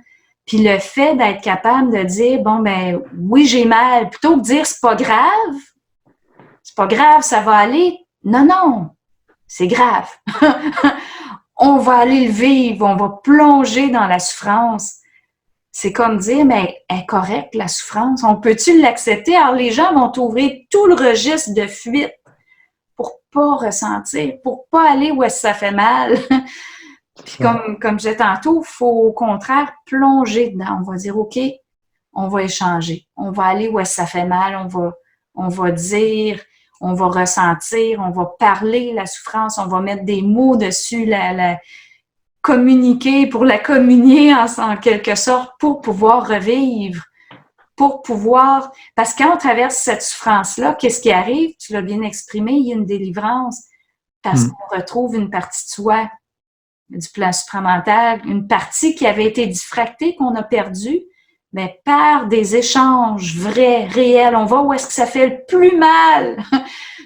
Puis le fait d'être capable de dire, bon, ben oui, j'ai mal, plutôt que de dire, c'est pas grave, ça va aller. Non, c'est grave. On va aller le vivre, on va plonger dans la souffrance. C'est comme dire, mais elle est correcte, la souffrance. On peut-tu l'accepter? Alors, les gens vont ouvrir tout le registre de fuite pour pas ressentir, pour pas aller où est-ce que ça fait mal. Puis comme je disais tantôt, il faut au contraire plonger dedans. On va dire, OK, on va échanger. On va aller où est-ce que ça fait mal. On va dire, on va ressentir, on va parler la souffrance, on va mettre des mots dessus, communiquer pour la communier en quelque sorte pour pouvoir revivre, parce que quand on traverse cette souffrance-là, qu'est-ce qui arrive? Tu l'as bien exprimé, il y a une délivrance parce qu'on retrouve une partie de soi du plan supramental, une partie qui avait été diffractée, qu'on a perdue, mais par des échanges vrais, réels. On va où est-ce que ça fait le plus mal.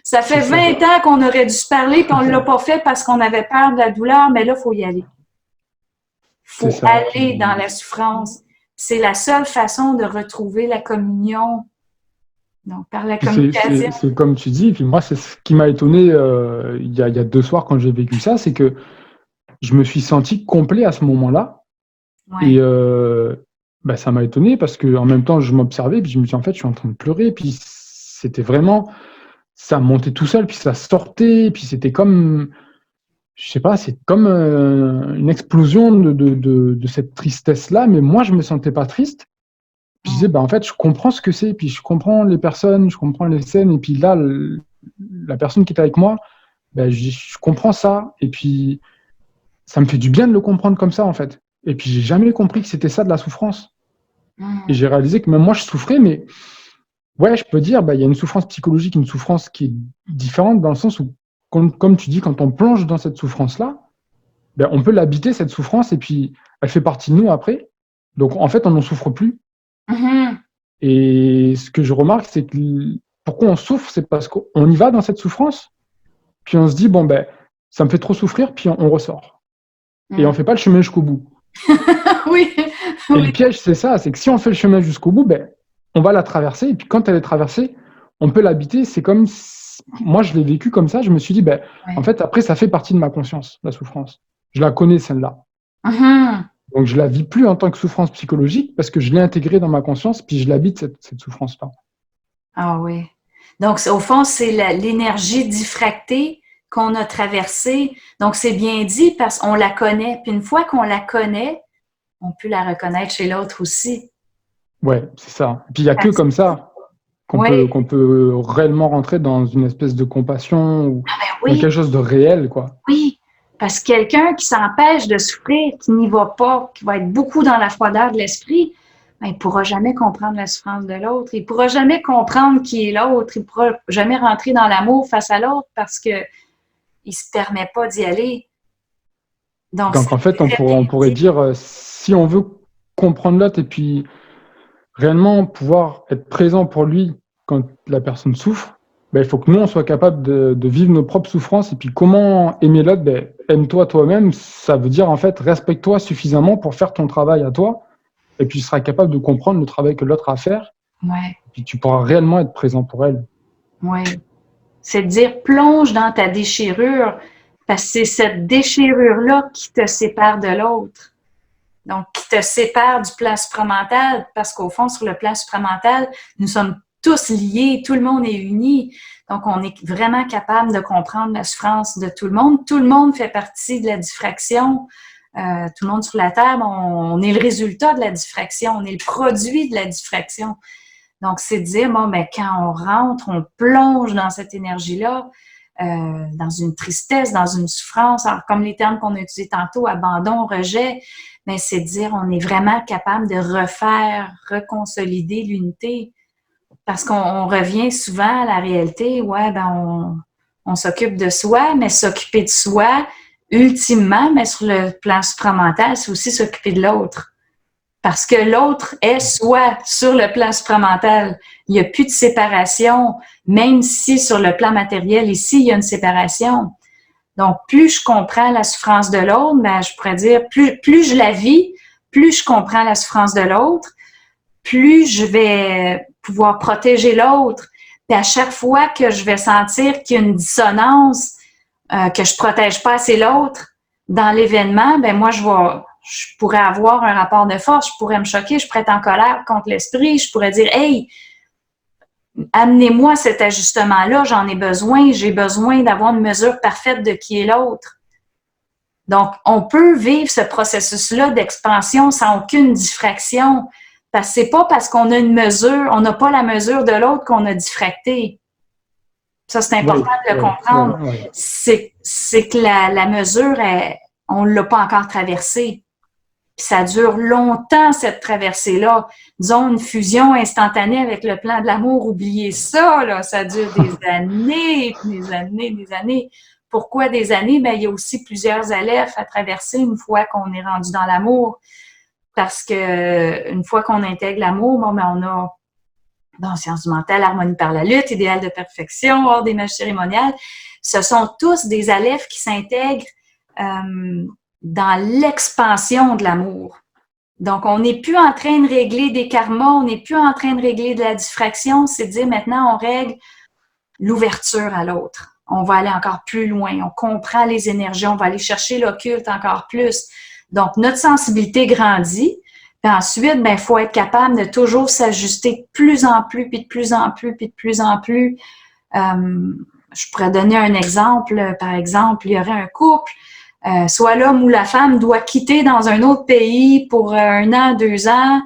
Ça fait 20 ans qu'on aurait dû se parler, puis on ne l'a pas fait parce qu'on avait peur de la douleur, mais là, il faut y aller. Il faut aller dans la souffrance. C'est la seule façon de retrouver la communion. Donc, par la communication. C'est comme tu dis, puis moi, c'est ce qui m'a étonné il y a 2 soirs quand j'ai vécu ça, c'est que je me suis senti complet à ce moment-là. Ouais. Et ça m'a étonné parce qu'en même temps, je m'observais, puis je me suis dit, en fait, je suis en train de pleurer, puis c'était vraiment, ça montait tout seul, puis ça sortait, puis c'était comme, je sais pas, c'est comme une explosion de cette tristesse-là, mais moi, je me sentais pas triste. Puis je disais, en fait, je comprends ce que c'est, puis je comprends les personnes, je comprends les scènes, et puis là, la personne qui était avec moi, je comprends ça, et puis ça me fait du bien de le comprendre comme ça, en fait. Et puis, j'ai jamais compris que c'était ça de la souffrance. Et j'ai réalisé que même moi, je souffrais, mais ouais, je peux dire, il y a une souffrance psychologique, une souffrance qui est différente dans le sens où, comme tu dis, quand on plonge dans cette souffrance-là, on peut l'habiter, cette souffrance, et puis elle fait partie de nous après. Donc, en fait, on n'en souffre plus. Et ce que je remarque, c'est que pourquoi on souffre, c'est parce qu'on y va dans cette souffrance, puis on se dit, bon, ben, ça me fait trop souffrir, puis on ressort. Et on fait pas le chemin jusqu'au bout. Oui, Et le oui. piège, c'est ça, c'est que si on fait le chemin jusqu'au bout, ben, on va la traverser, et puis quand elle est traversée, on peut l'habiter. C'est comme, moi, je l'ai vécu comme ça, je me suis dit, ben, en Ouais. fait, après, ça fait partie de ma conscience, la souffrance. Je la connais, celle-là. Mhm. Donc, je la vis plus en tant que souffrance psychologique, parce que je l'ai intégrée dans ma conscience, puis je l'habite, cette souffrance-là. Ah oui. Donc, au fond, c'est l'énergie diffractée qu'on a traversée. Donc, c'est bien dit parce qu'on la connaît. Puis une fois qu'on la connaît, on peut la reconnaître chez l'autre aussi. Ouais, c'est ça. Et puis, il n'y a que comme ça Oui, qu'on peut réellement rentrer dans une espèce de compassion ou ah ben dans quelque oui, chose de réel, quoi. oui. Parce que quelqu'un qui s'empêche de souffrir, qui n'y va pas, qui va être beaucoup dans la froideur de l'esprit, ben, il ne pourra jamais comprendre la souffrance de l'autre. Il ne pourra jamais comprendre qui est l'autre. Il ne pourra jamais rentrer dans l'amour face à l'autre parce qu'il ne se permet pas d'y aller. Donc, c'est Donc, en fait, très on bien pourrait dit. dire, si on veut comprendre l'autre et puis réellement pouvoir être présent pour lui quand la personne souffre, ben, il faut que nous, on soit capable de vivre nos propres souffrances. Et puis, comment aimer l'autre? Ben, aime-toi toi-même. Ça veut dire, en fait, respecte-toi suffisamment pour faire ton travail à toi. Et puis, tu seras capable de comprendre le travail que l'autre a à faire. Ouais, Et puis, tu pourras réellement être présent pour elle. ouais. C'est de dire plonge dans ta déchirure parce que c'est cette déchirure-là qui te sépare de l'autre. Donc, qui te sépare du plan supramental parce qu'au fond, sur le plan supramental, nous sommes tous liés, tout le monde est uni. Donc, on est vraiment capable de comprendre la souffrance de tout le monde. Tout le monde fait partie de la diffraction. Tout le monde sur la Terre, on est le résultat de la diffraction, on est le produit de la diffraction. Donc, c'est de dire, bon, ben, quand on rentre, on plonge dans cette énergie-là, dans une tristesse, dans une souffrance. Alors, comme les termes qu'on a utilisés tantôt, abandon, rejet, mais c'est de dire, on est vraiment capable de refaire, reconsolider l'unité. Parce qu'on revient souvent à la réalité, ouais, ben, on s'occupe de soi, mais s'occuper de soi, ultimement, mais sur le plan supramental, c'est aussi s'occuper de l'autre. Parce que l'autre est soi sur le plan supramental. Il n'y a plus de séparation, même si sur le plan matériel, ici, il y a une séparation. Donc, plus je comprends la souffrance de l'autre, ben, je pourrais dire, plus je la vis, plus je comprends la souffrance de l'autre, plus je vais pouvoir protéger l'autre. Puis à chaque fois que je vais sentir qu'il y a une dissonance, que je protège pas assez l'autre dans l'événement, ben moi, je pourrais avoir un rapport de force, je pourrais me choquer, je pourrais être en colère contre l'esprit, je pourrais dire, hey, amenez-moi cet ajustement-là, j'en ai besoin, j'ai besoin d'avoir une mesure parfaite de qui est l'autre. Donc, on peut vivre ce processus-là d'expansion sans aucune diffraction. Parce que c'est pas parce qu'on a une mesure, on n'a pas la mesure de l'autre qu'on a diffracté. Ça, c'est important Oui, de le oui, comprendre. oui, oui. C'est que la mesure, on ne l'a pas encore traversée. Puis ça dure longtemps, cette traversée-là. Disons, une fusion instantanée avec le plan de l'amour, oubliez ça, là. Ça dure des années, des années, des années. Pourquoi des années? Ben, il y a aussi plusieurs alephes à traverser une fois qu'on est rendu dans l'amour. Parce que une fois qu'on intègre l'amour, bon, ben, on a dans sciences du mental, harmonie par la lutte, idéal de perfection, hors des mages cérémoniales. Ce sont tous des alephes qui s'intègrent dans l'expansion de l'amour. Donc, on n'est plus en train de régler des karmas, on n'est plus en train de régler de la diffraction, c'est de dire maintenant on règle l'ouverture à l'autre. On va aller encore plus loin, on comprend les énergies, on va aller chercher l'occulte encore plus. Donc, notre sensibilité grandit. Puis ensuite, ben, il faut être capable de toujours s'ajuster de plus en plus, puis de plus en plus, puis de plus en plus. Je pourrais donner un exemple. Par exemple, il y aurait un couple, soit l'homme ou la femme doit quitter dans un autre pays pour 1 an, 2 ans.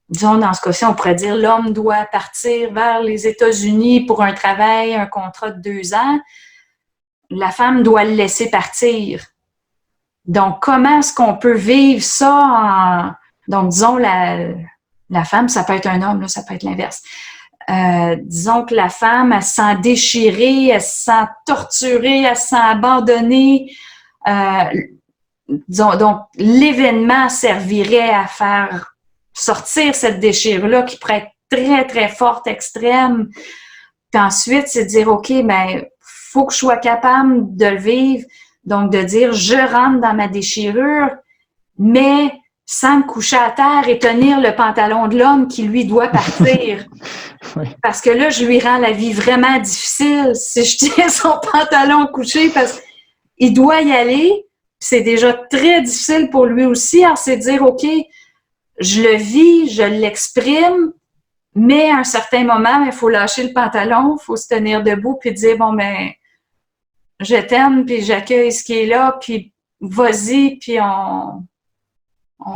Disons, dans ce cas-ci, on pourrait dire l'homme doit partir vers les États-Unis pour un travail, un contrat de 2 ans. La femme doit le laisser partir. Donc, comment est-ce qu'on peut vivre ça Donc, disons, la femme, ça peut être un homme, là, ça peut être l'inverse. Disons que la femme, elle se sent déchirée, elle se sent torturée, elle se sent abandonnée. Donc, l'événement servirait à faire sortir cette déchirure-là qui pourrait être très, très forte, extrême. Puis ensuite, c'est de dire, OK, ben, faut que je sois capable de le vivre. Donc, de dire, je rentre dans ma déchirure, mais sans me coucher à terre et tenir le pantalon de l'homme qui, lui, doit partir. Oui. Parce que là, je lui rends la vie vraiment difficile si je tiens son pantalon couché parce qu'il doit y aller. C'est déjà très difficile pour lui aussi. Alors, c'est de dire, OK, je le vis, je l'exprime, mais à un certain moment, il faut lâcher le pantalon, il faut se tenir debout puis dire, bon, ben, je t'aime, puis j'accueille ce qui est là, puis vas-y, puis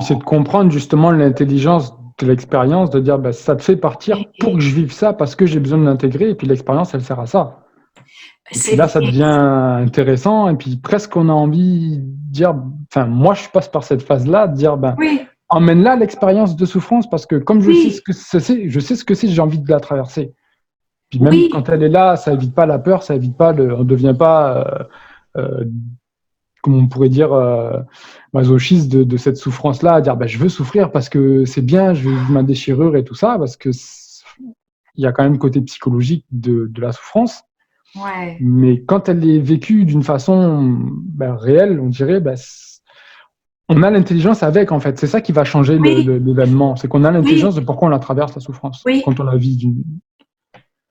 C'est de comprendre justement l'intelligence de l'expérience, de dire, ben, ça te fait partir pour que je vive ça, parce que j'ai besoin de l'intégrer, et puis l'expérience, elle sert à ça. Et puis là, ça devient intéressant, et puis presque on a envie de dire, enfin, moi, je passe par cette phase-là, de dire, ben, oui. Emmène-la l'expérience de souffrance, parce que comme je sais ce que c'est, j'ai envie de la traverser. Puis même quand elle est là, ça évite pas la peur, ça évite pas on devient pas, comme on pourrait dire, masochiste de cette souffrance-là, à dire, ben, je veux souffrir parce que c'est bien, je veux vivre ma déchirure et tout ça, parce que il y a quand même le côté psychologique de la souffrance. Ouais. Mais quand elle est vécue d'une façon réelle, on dirait, on a l'intelligence avec, en fait. C'est ça qui va changer l'événement. C'est qu'on a l'intelligence de pourquoi on la traverse, la souffrance, quand on la vit.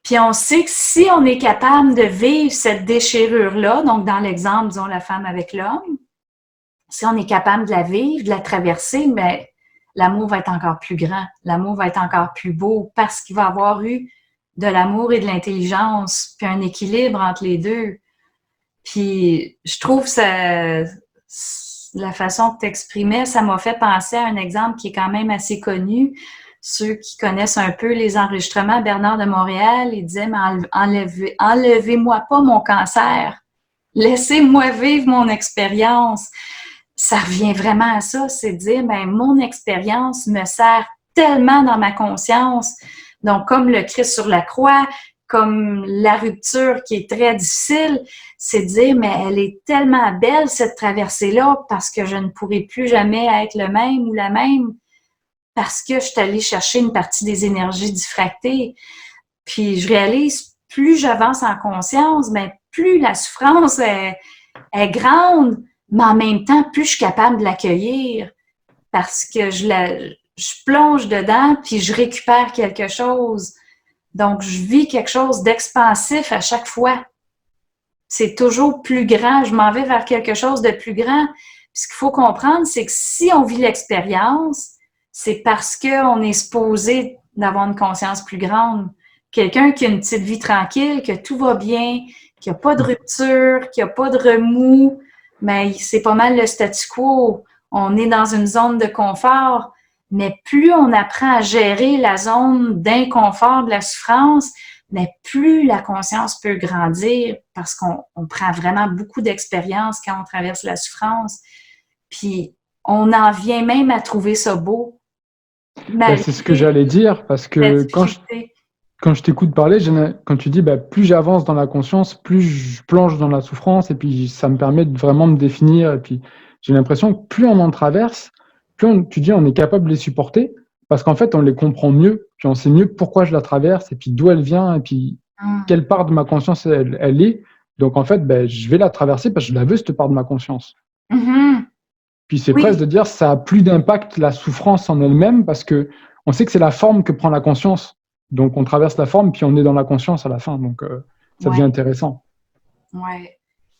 Puis on sait que si on est capable de vivre cette déchirure-là, donc dans l'exemple, disons, la femme avec l'homme, si on est capable de la vivre, de la traverser, ben, l'amour va être encore plus grand. L'amour va être encore plus beau parce qu'il va avoir eu de l'amour et de l'intelligence, puis un équilibre entre les deux. Puis je trouve ça, la façon que tu exprimais, ça m'a fait penser à un exemple qui est quand même assez connu. Ceux qui connaissent un peu les enregistrements, Bernard de Montréal, il disait, mais enlevez-moi pas mon cancer. Laissez-moi vivre mon expérience. Ça revient vraiment à ça, c'est de dire, ben, mon expérience me sert tellement dans ma conscience. Donc, comme le Christ sur la croix, comme la rupture qui est très difficile, c'est de dire, mais elle est tellement belle, cette traversée-là, parce que je ne pourrai plus jamais être le même ou la même, parce que je suis allée chercher une partie des énergies diffractées. Puis je réalise, plus j'avance en conscience, mais plus la souffrance est grande, mais en même temps, plus je suis capable de l'accueillir, parce que je plonge dedans, puis je récupère quelque chose. Donc, je vis quelque chose d'expansif à chaque fois. C'est toujours plus grand. Je m'en vais vers quelque chose de plus grand. Puis ce qu'il faut comprendre, c'est que si on vit l'expérience, c'est parce qu'on est supposé d'avoir une conscience plus grande. Quelqu'un qui a une petite vie tranquille, que tout va bien, qui n'a pas de rupture, qui n'a pas de remous, mais c'est pas mal le statu quo. On est dans une zone de confort. Mais plus on apprend à gérer la zone d'inconfort de la souffrance, mais plus la conscience peut grandir parce qu'on prend vraiment beaucoup d'expérience quand on traverse la souffrance. Puis, on en vient même à trouver ça beau. C'est ce que j'allais dire, parce que quand je t'écoute parler, quand tu dis plus j'avance dans la conscience, plus je plonge dans la souffrance, et puis ça me permet de vraiment me définir. Et puis, j'ai l'impression que plus on en traverse, tu dis on est capable de les supporter, parce qu'en fait, on les comprend mieux, puis on sait mieux pourquoi je la traverse, et puis d'où elle vient, et puis quelle part de ma conscience elle est. Donc, en fait, je vais la traverser parce que je la veux, cette part de ma conscience. Mm-hmm. Puis c'est presque de dire ça a plus d'impact, la souffrance en elle-même, parce que on sait que c'est la forme que prend la conscience. Donc, on traverse la forme, puis on est dans la conscience à la fin. Donc, ça devient intéressant. Oui.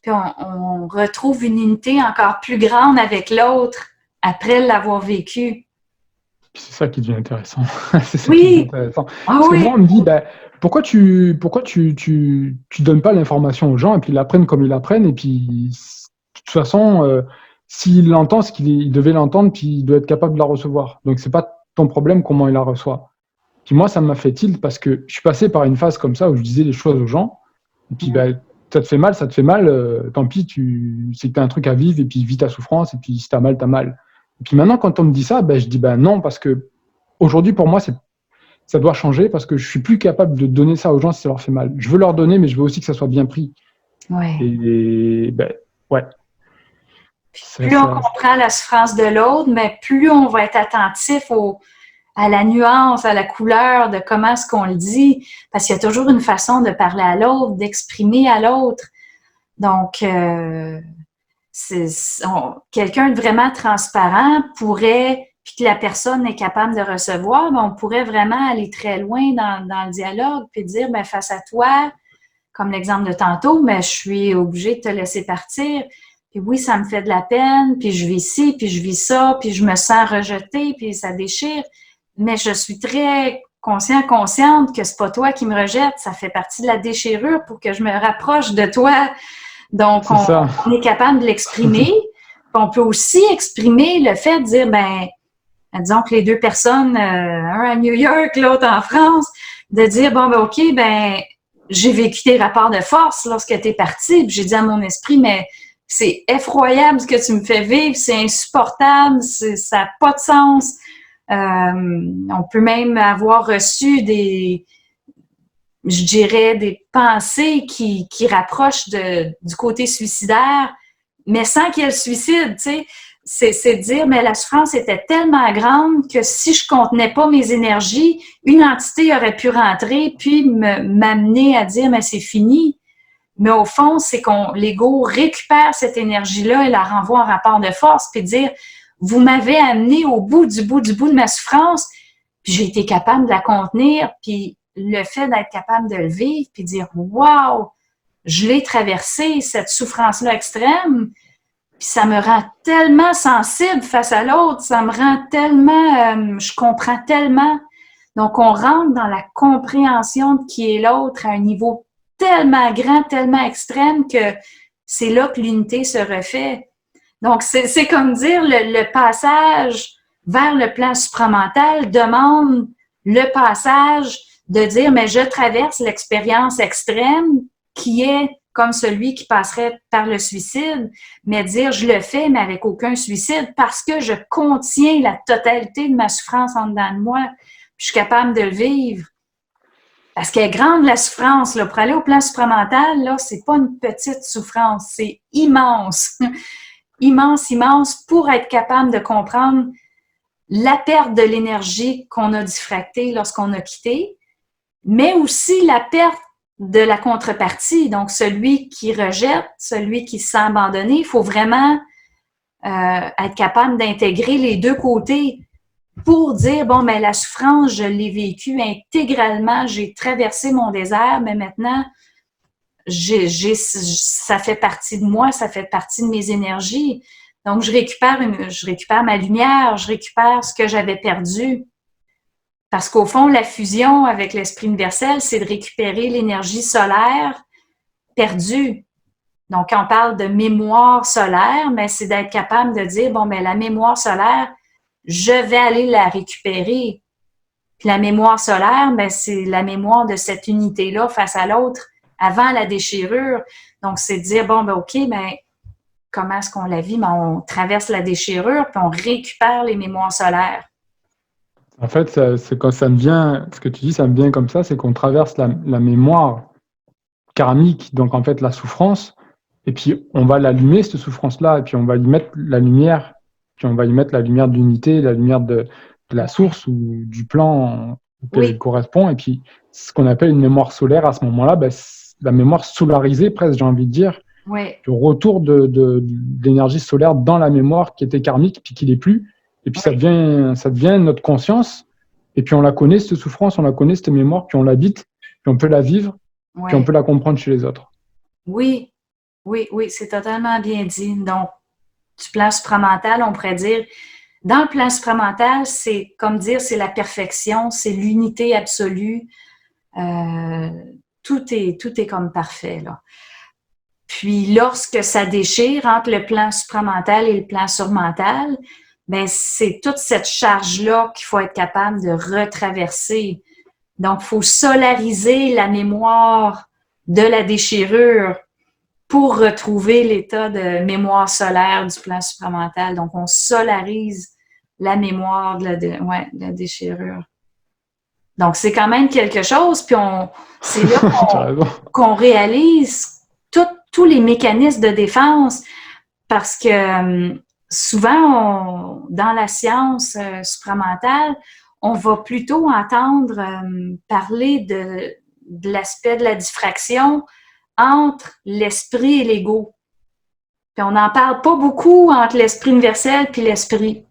Puis on retrouve une unité encore plus grande avec l'autre après l'avoir vécu. Puis c'est ça qui devient intéressant. C'est ça qui devient intéressant. Parce que moi, on me dit, pourquoi tu donnes pas l'information aux gens et puis ils l'apprennent comme ils l'apprennent, et puis de toute façon, s'il l'entend, ce qu'il devait l'entendre, puis il doit être capable de la recevoir. Donc, c'est pas ton problème comment il la reçoit. Puis moi, ça m'a fait tilt parce que je suis passé par une phase comme ça où je disais les choses aux gens. Et puis, ça te fait mal, tant pis, c'est que tu as un truc à vivre, et puis vis ta souffrance, et puis si tu as mal, tu as mal. Et puis maintenant, quand on me dit ça, je dis non, parce que aujourd'hui, pour moi, ça doit changer, parce que je suis plus capable de donner ça aux gens si ça leur fait mal. Je veux leur donner, mais je veux aussi que ça soit bien pris. Ouais. Et ouais. Plus on comprend la souffrance de l'autre, mais plus on va être attentif à la nuance, à la couleur de comment est-ce qu'on le dit, parce qu'il y a toujours une façon de parler à l'autre, d'exprimer à l'autre. Donc, quelqu'un de vraiment transparent pourrait, puis que la personne est capable de recevoir, ben, on pourrait vraiment aller très loin dans le dialogue, puis dire, ben, face à toi, comme l'exemple de tantôt, mais je suis obligée de te laisser partir. Puis oui, ça me fait de la peine, puis je vis ci, puis je vis ça, puis je me sens rejetée, puis ça déchire. Mais je suis très consciente que c'est pas toi qui me rejette, ça fait partie de la déchirure pour que je me rapproche de toi. Donc, on est capable de l'exprimer. On peut aussi exprimer le fait de dire, ben, disons que les deux personnes, un à New York, l'autre en France, de dire, bon, ben, OK, ben, j'ai vécu tes rapports de force lorsque tu es parti, puis j'ai dit à mon esprit, mais c'est effroyable ce que tu me fais vivre, c'est insupportable, ça n'a pas de sens. On peut même avoir reçu je dirais, des pensées qui rapprochent du côté suicidaire, mais sans qu'il y ait le suicide, tu sais. C'est de dire, mais la souffrance était tellement grande que si je contenais pas mes énergies, une entité aurait pu rentrer puis m'amener à dire, mais c'est fini. Mais au fond, c'est l'ego récupère cette énergie-là et la renvoie en rapport de force puis dire, vous m'avez amené au bout de ma souffrance, puis j'ai été capable de la contenir, puis le fait d'être capable de le vivre puis dire, wow, je l'ai traversé, cette souffrance-là extrême, puis ça me rend tellement sensible face à l'autre, ça me rend tellement, je comprends tellement. Donc, on rentre dans la compréhension de qui est l'autre à un niveau tellement grand, tellement extrême que c'est là que l'unité se refait. Donc, c'est comme dire le passage vers le plan supramental demande le passage de dire, mais je traverse l'expérience extrême qui est comme celui qui passerait par le suicide, mais dire je le fais, mais avec aucun suicide, parce que je contiens la totalité de ma souffrance en dedans de moi, puis je suis capable de le vivre. Parce qu'elle est grande, la souffrance. Là. Pour aller au plan supramental, là, c'est pas une petite souffrance, c'est immense. Immense, immense, pour être capable de comprendre la perte de l'énergie qu'on a diffractée lorsqu'on a quitté, mais aussi la perte de la contrepartie, donc celui qui rejette, celui qui se sent abandonné. Il faut vraiment être capable d'intégrer les deux côtés pour dire, bon, mais la souffrance, je l'ai vécue intégralement, j'ai traversé mon désert, mais maintenant, ça fait partie de moi, ça fait partie de mes énergies. Donc, je récupère ma lumière, je récupère ce que j'avais perdu. Parce qu'au fond, la fusion avec l'esprit universel, c'est de récupérer l'énergie solaire perdue. Donc, quand on parle de mémoire solaire, mais c'est d'être capable de dire, bon, mais la mémoire solaire, je vais aller la récupérer. Puis la mémoire solaire, ben, c'est la mémoire de cette unité-là face à l'autre avant la déchirure. Donc, c'est de dire, bon, ben, OK, ben, comment est-ce qu'on la vit? Ben, on traverse la déchirure, puis on récupère les mémoires solaires. En fait, c'est quand ça me vient, ce que tu dis, ça me vient comme ça, c'est qu'on traverse la mémoire karmique, donc en fait la souffrance, et puis on va l'allumer, cette souffrance-là, et puis on va y mettre la lumière, puis on va y mettre la lumière d'unité, la lumière de la source ou du plan auquel elle correspond, et puis ce qu'on appelle une mémoire solaire à ce moment-là, ben, la mémoire solarisée presque, j'ai envie de dire, le retour de l'énergie solaire dans la mémoire qui était karmique, puis qui n'est plus, et puis ça devient notre conscience, et puis on la connaît, cette souffrance, on la connaît, cette mémoire, puis on l'habite, puis on peut la vivre, puis on peut la comprendre chez les autres. Oui, c'est totalement bien dit. Donc, du plan supramental, on pourrait dire, dans le plan supramental, c'est comme dire, c'est la perfection, c'est l'unité absolue. Tout est comme parfait, là. Puis, lorsque ça déchire entre le plan supramental et le plan surmental, ben c'est toute cette charge-là qu'il faut être capable de retraverser. Donc, il faut solariser la mémoire de la déchirure pour retrouver l'état de mémoire solaire du plan supramental. Donc, on solarise la mémoire de la déchirure. Donc, c'est quand même quelque chose, puis c'est là qu'on réalise tous les mécanismes de défense, parce que souvent, dans la science supramentale, on va plutôt entendre parler de l'aspect de la diffraction entre l'esprit et l'ego. Puis on n'en parle pas beaucoup entre l'esprit universel puis l'esprit.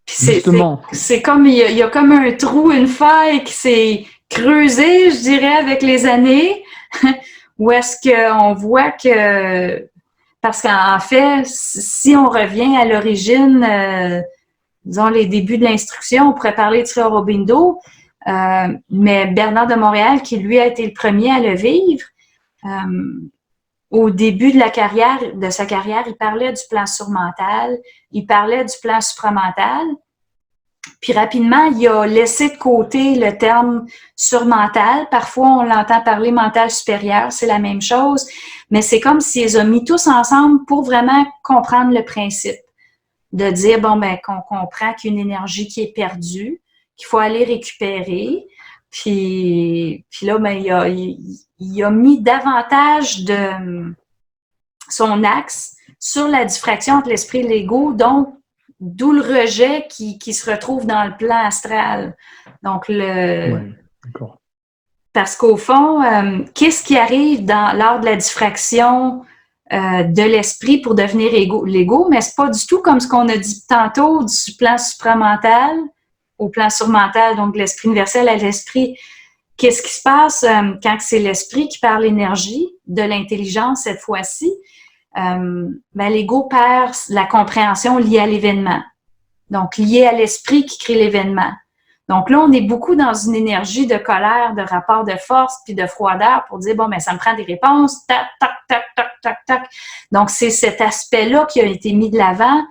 Justement. C'est comme, il y a comme un trou, une faille qui s'est creusée, je dirais, avec les années, où est-ce qu'on voit que, parce qu'en fait, si on revient à l'origine, disons les débuts de l'instruction, on pourrait parler de Sri Aurobindo, mais Bernard de Montréal, qui lui a été le premier à le vivre, au début de sa carrière, il parlait du plan surmental, il parlait du plan supramental, puis rapidement, il a laissé de côté le terme surmental. Parfois, on l'entend parler mental supérieur, c'est la même chose, mais c'est comme s'ils les ont mis tous ensemble pour vraiment comprendre le principe. De dire, bon, ben, qu'on comprend qu'il y a une énergie qui est perdue, qu'il faut aller récupérer. Puis là, ben, il a mis davantage de son axe sur la diffraction entre l'esprit et l'ego, donc d'où le rejet qui se retrouve dans le plan astral. Donc, d'accord. Parce qu'au fond, qu'est-ce qui arrive lors de la diffraction de l'esprit pour devenir l'ego? Mais c'est pas du tout comme ce qu'on a dit tantôt du plan supramental au plan surmental, donc de l'esprit universel à l'esprit. Qu'est-ce qui se passe quand c'est l'esprit qui perd l'énergie de l'intelligence cette fois-ci? Ben, l'ego perd la compréhension liée à l'événement. Donc, liée à l'esprit qui crée l'événement. Donc là, on est beaucoup dans une énergie de colère, de rapport de force, puis de froideur pour dire, bon, ben ça me prend des réponses, tac, tac, tac, tac, tac, tac. Donc, c'est cet aspect-là qui a été mis de l'avant.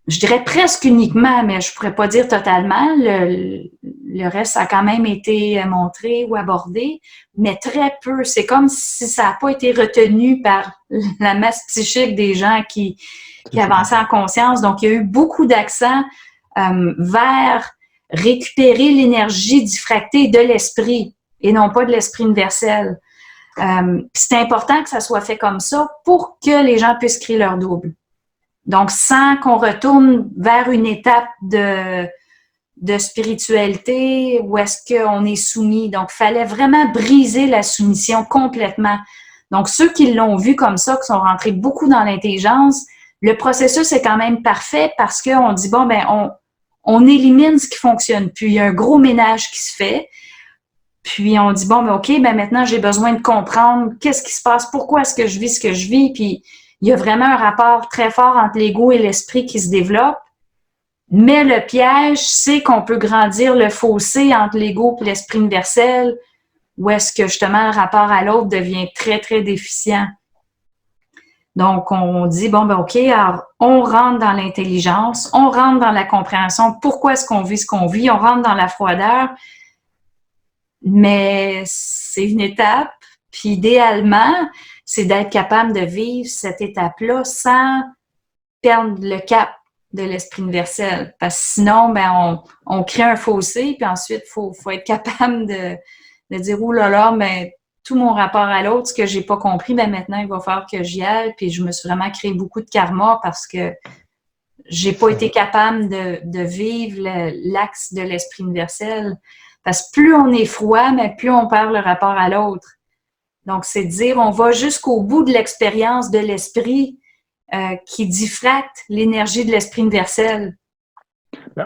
Je dirais presque uniquement, mais je pourrais pas dire totalement. Le reste a quand même été montré ou abordé, mais très peu. C'est comme si ça n'a pas été retenu par la masse psychique des gens qui avançaient en conscience. Donc, il y a eu beaucoup d'accent vers récupérer l'énergie diffractée de l'esprit et non pas de l'esprit universel. C'est important que ça soit fait comme ça pour que les gens puissent créer leur double. Donc, sans qu'on retourne vers une étape de spiritualité où est-ce qu'on est soumis. Donc, il fallait vraiment briser la soumission complètement. Donc, ceux qui l'ont vu comme ça, qui sont rentrés beaucoup dans l'intelligence, le processus est quand même parfait parce qu'on dit, bon, ben on élimine ce qui fonctionne plus. Il y a un gros ménage qui se fait. Puis, on dit, bon, ben OK, ben maintenant, j'ai besoin de comprendre qu'est-ce qui se passe, pourquoi est-ce que je vis ce que je vis. Puis, il y a vraiment un rapport très fort entre l'ego et l'esprit qui se développe. Mais le piège, c'est qu'on peut grandir le fossé entre l'ego et l'esprit universel, où est-ce que justement le rapport à l'autre devient très, très déficient. Donc, on dit, bon, ben OK, alors on rentre dans l'intelligence, on rentre dans la compréhension, pourquoi est-ce qu'on vit ce qu'on vit, on rentre dans la froideur, mais c'est une étape, puis idéalement, c'est d'être capable de vivre cette étape-là sans perdre le cap de l'esprit universel. Parce que sinon, ben, on crée un fossé, puis ensuite, faut être capable de dire, oh là là, mais tout mon rapport à l'autre, ce que j'ai pas compris, ben maintenant, il va falloir que j'y aille. Puis je me suis vraiment créé beaucoup de karma parce que j'ai pas été capable de vivre l'axe de l'esprit universel. Parce que plus on est froid, mais plus on perd le rapport à l'autre. Donc, c'est de dire, on va jusqu'au bout de l'expérience de l'esprit qui diffracte l'énergie de l'esprit universel.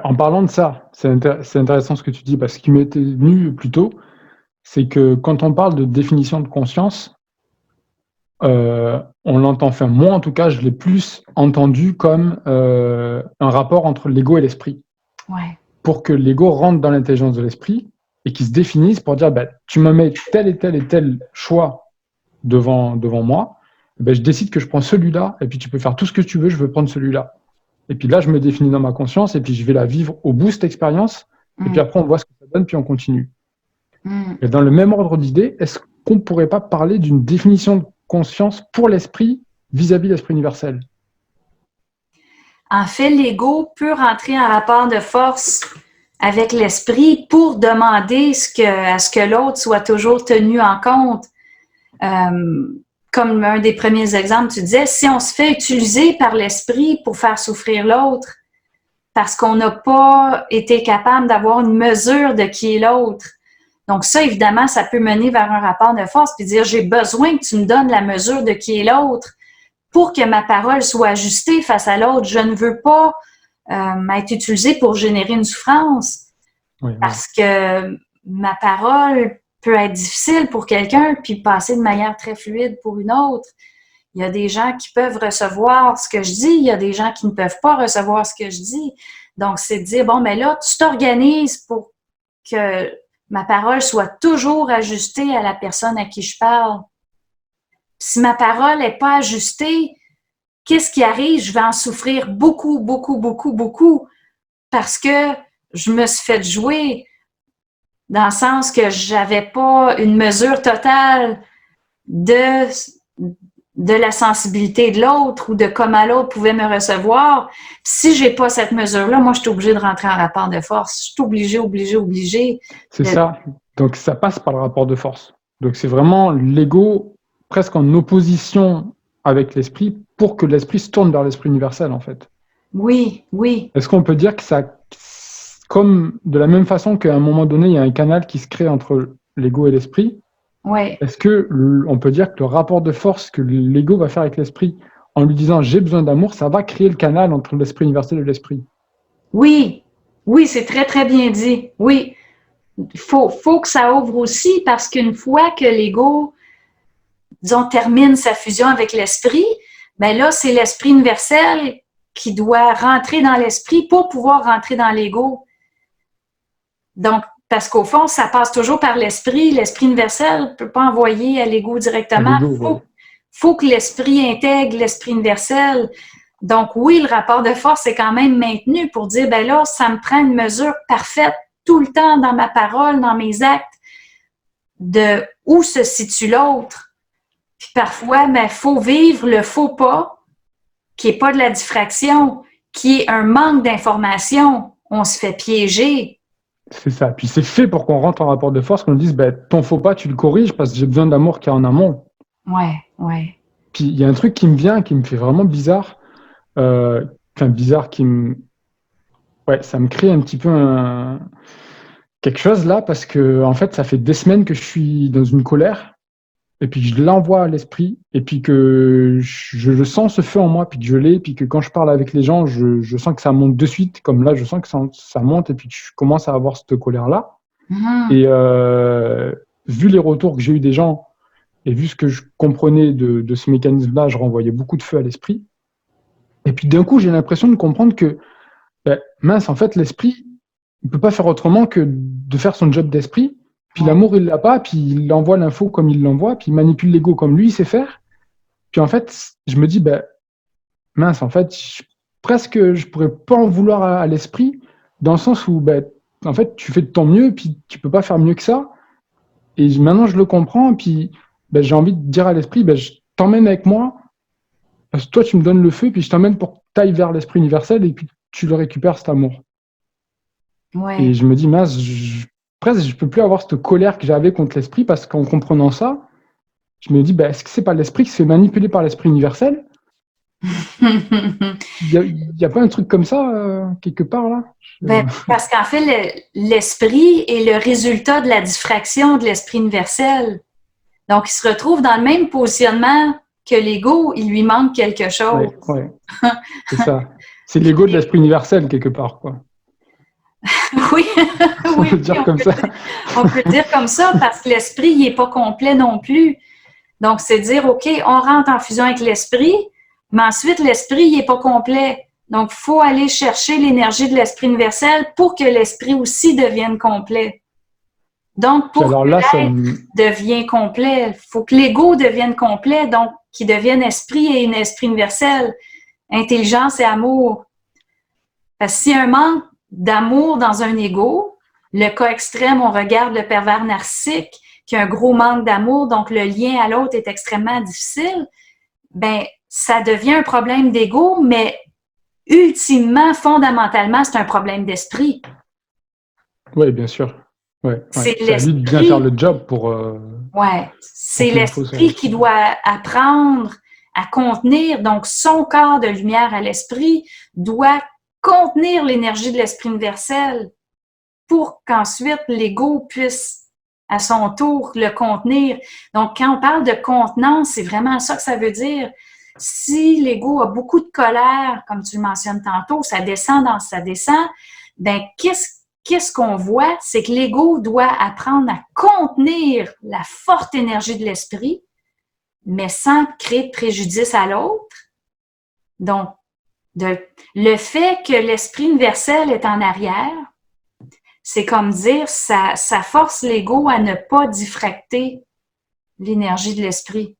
En parlant de ça, c'est intéressant ce que tu dis, parce que ce qui m'était venu plus tôt, c'est que quand on parle de définition de conscience, on l'entend, enfin moi en tout cas, je l'ai plus entendu comme un rapport entre l'ego et l'esprit. Ouais. Pour que l'ego rentre dans l'intelligence de l'esprit et qu'il se définisse pour dire, ben, tu me mets tel et tel et tel choix devant moi, ben, je décide que je prends celui-là, et puis tu peux faire tout ce que tu veux, je veux prendre celui-là. Et puis là, je me définis dans ma conscience, et puis je vais la vivre au bout, cette expérience, et puis après, on voit ce que ça donne, puis on continue. Et dans le même ordre d'idée, est-ce qu'on ne pourrait pas parler d'une définition de conscience pour l'esprit vis-à-vis de l'esprit universel? En fait, l'ego peut rentrer en rapport de force avec l'esprit pour demander à ce que l'autre soit toujours tenu en compte. Comme un des premiers exemples, tu disais, si on se fait utiliser par l'esprit pour faire souffrir l'autre, parce qu'on n'a pas été capable d'avoir une mesure de qui est l'autre. Donc ça, évidemment, ça peut mener vers un rapport de force puis dire, j'ai besoin que tu me donnes la mesure de qui est l'autre pour que ma parole soit ajustée face à l'autre. Je ne veux pas être utilisée pour générer une souffrance parce que ma parole peut être difficile pour quelqu'un puis passer de manière très fluide pour une autre. Il y a des gens qui peuvent recevoir ce que je dis, il y a des gens qui ne peuvent pas recevoir ce que je dis. Donc, c'est de dire, bon, mais là, tu t'organises pour que ma parole soit toujours ajustée à la personne à qui je parle. Si ma parole n'est pas ajustée, qu'est-ce qui arrive? Je vais en souffrir beaucoup, beaucoup, beaucoup, beaucoup parce que je me suis fait jouer dans le sens que j'avais pas une mesure totale de la sensibilité de l'autre ou de comment l'autre pouvait me recevoir. Si j'ai pas cette mesure-là, moi, je suis obligée de rentrer en rapport de force. Je suis obligée. C'est ça. Donc, ça passe par le rapport de force. Donc, c'est vraiment l'ego presque en opposition avec l'esprit pour que l'esprit se tourne vers l'esprit universel, en fait. Oui, oui. Est-ce qu'on peut dire que ça, comme de la même façon qu'à un moment donné, il y a un canal qui se crée entre l'ego et l'esprit, ouais. Est-ce que on peut dire que le rapport de force que l'ego va faire avec l'esprit en lui disant j'ai besoin d'amour, ça va créer le canal entre l'esprit universel et l'esprit? Oui, oui, c'est très, très bien dit. Oui. Faut que ça ouvre aussi parce qu'une fois que l'ego, disons, termine sa fusion avec l'esprit, ben là, c'est l'esprit universel qui doit rentrer dans l'esprit pour pouvoir rentrer dans l'ego. Donc, parce qu'au fond, ça passe toujours par l'esprit. L'esprit universel ne peut pas envoyer à l'ego directement. Faut que l'esprit intègre l'esprit universel. Donc, oui, le rapport de force est quand même maintenu pour dire, ben là, ça me prend une mesure parfaite tout le temps dans ma parole, dans mes actes, de où se situe l'autre. Puis parfois, il faut vivre le faux pas, qui n'est pas de la diffraction, qui est un manque d'information. On se fait piéger. C'est ça. Puis c'est fait pour qu'on rentre en rapport de force, qu'on dise ton faux pas, tu le corriges parce que j'ai besoin d'amour qui est en amont. Ouais. Puis il y a un truc qui me vient, qui me fait vraiment bizarre. Bizarre, ça me crée un petit peu quelque chose là parce que en fait, ça fait des semaines que je suis dans une colère. Et puis je l'envoie à l'esprit, et puis que je sens ce feu en moi, puis que je l'ai, puis que quand je parle avec les gens, je sens que ça monte de suite, comme là, je sens que ça monte, et puis que je commence à avoir cette colère-là. Mm-hmm. Et vu les retours que j'ai eu des gens, et vu ce que je comprenais de ce mécanisme-là, je renvoyais beaucoup de feu à l'esprit. Et puis d'un coup, j'ai l'impression de comprendre que, mince, en fait, l'esprit ne peut pas faire autrement que de faire son job d'esprit. Puis l'amour, il l'a pas, puis il envoie l'info comme il l'envoie, puis il manipule l'ego comme lui, il sait faire. Puis en fait, je me dis, mince, en fait, presque, je pourrais pas en vouloir à l'esprit, dans le sens où, en fait, tu fais de ton mieux, puis tu peux pas faire mieux que ça. Et maintenant, je le comprends, puis j'ai envie de dire à l'esprit, je t'emmène avec moi, parce que toi, tu me donnes le feu, puis je t'emmène pour que tu ailles vers l'esprit universel, et puis tu le récupères, cet amour. Ouais. Et je me dis, mince, presque, je peux plus avoir cette colère que j'avais contre l'esprit parce qu'en comprenant ça, je me dis, est-ce que c'est pas l'esprit qui se fait manipuler par l'esprit universel? Il y a pas un truc comme ça, quelque part, là? Parce qu'en fait, l'esprit est le résultat de la diffraction de l'esprit universel. Donc, il se retrouve dans le même positionnement que l'ego, il lui manque quelque chose. Ouais. C'est ça. C'est l'ego de l'esprit universel, quelque part, quoi. Oui, On peut dire comme ça. On peut dire comme ça parce que l'esprit, il n'est pas complet non plus. Donc, c'est dire, OK, on rentre en fusion avec l'esprit, mais ensuite, l'esprit, il n'est pas complet. Donc, il faut aller chercher l'énergie de l'esprit universel pour que l'esprit aussi devienne complet. Donc, pour que l'être devienne complet, il faut que l'ego devienne complet, donc qu'il devienne esprit et une esprit universel, intelligence et amour. Parce que s'il y a un manque d'amour dans un ego, le cas extrême, on regarde le pervers narcissique, qui a un gros manque d'amour, donc le lien à l'autre est extrêmement difficile, ça devient un problème d'ego, mais ultimement, fondamentalement, c'est un problème d'esprit. Oui, bien sûr. C'est à lui de bien faire le job pour... c'est l'esprit qui doit apprendre à contenir. Donc, son corps de lumière à l'esprit doit contenir l'énergie de l'esprit universel pour qu'ensuite l'ego puisse à son tour le contenir. Donc, quand on parle de contenance, c'est vraiment ça que ça veut dire. Si l'ego a beaucoup de colère, comme tu le mentionnes tantôt, ça descend, ben qu'est-ce qu'on voit? C'est que l'ego doit apprendre à contenir la forte énergie de l'esprit, mais sans créer de préjudice à l'autre. Donc, le fait que l'esprit universel est en arrière, c'est comme dire, ça force l'ego à ne pas diffracter l'énergie de l'esprit.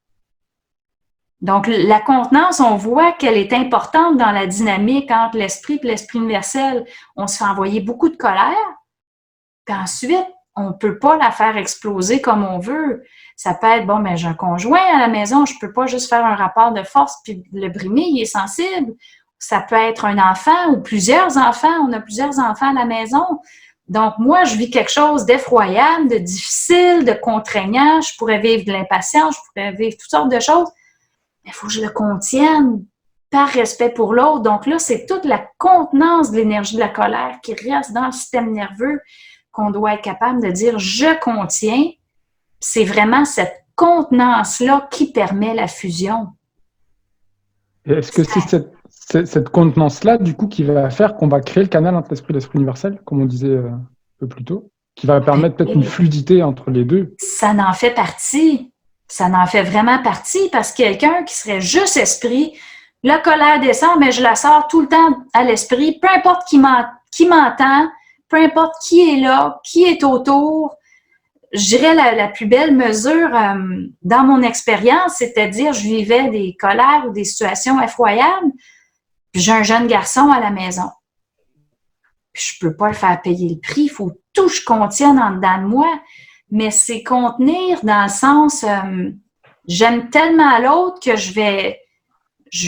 Donc, la contenance, on voit qu'elle est importante dans la dynamique entre l'esprit et l'esprit universel. On se fait envoyer beaucoup de colère, puis ensuite, on ne peut pas la faire exploser comme on veut. Ça peut être, bon, j'ai un conjoint à la maison, je ne peux pas juste faire un rapport de force puis le brimer, il est sensible. Ça peut être un enfant ou plusieurs enfants, on a plusieurs enfants à la maison. Donc, moi, je vis quelque chose d'effroyable, de difficile, de contraignant. Je pourrais vivre de l'impatience, je pourrais vivre toutes sortes de choses. Mais il faut que je le contienne par respect pour l'autre. Donc là, c'est toute la contenance de l'énergie de la colère qui reste dans le système nerveux qu'on doit être capable de dire « je contiens ». C'est vraiment cette contenance-là qui permet la fusion. Est-ce que c'est cette contenance-là, du coup, qui va faire qu'on va créer le canal entre l'esprit et l'esprit universel, comme on disait un peu plus tôt, qui va permettre peut-être une fluidité entre les deux? Ça en fait partie. Ça en fait vraiment partie parce que quelqu'un qui serait juste esprit, la colère descend, mais je la sors tout le temps à l'esprit, peu importe qui m'entend, peu importe qui est là, qui est autour. Je dirais la plus belle mesure dans mon expérience, c'est-à-dire je vivais des colères ou des situations effroyables, puis j'ai un jeune garçon à la maison. Puis je peux pas le faire payer le prix, il faut tout que je contienne en dedans de moi, mais c'est contenir dans le sens j'aime tellement l'autre que je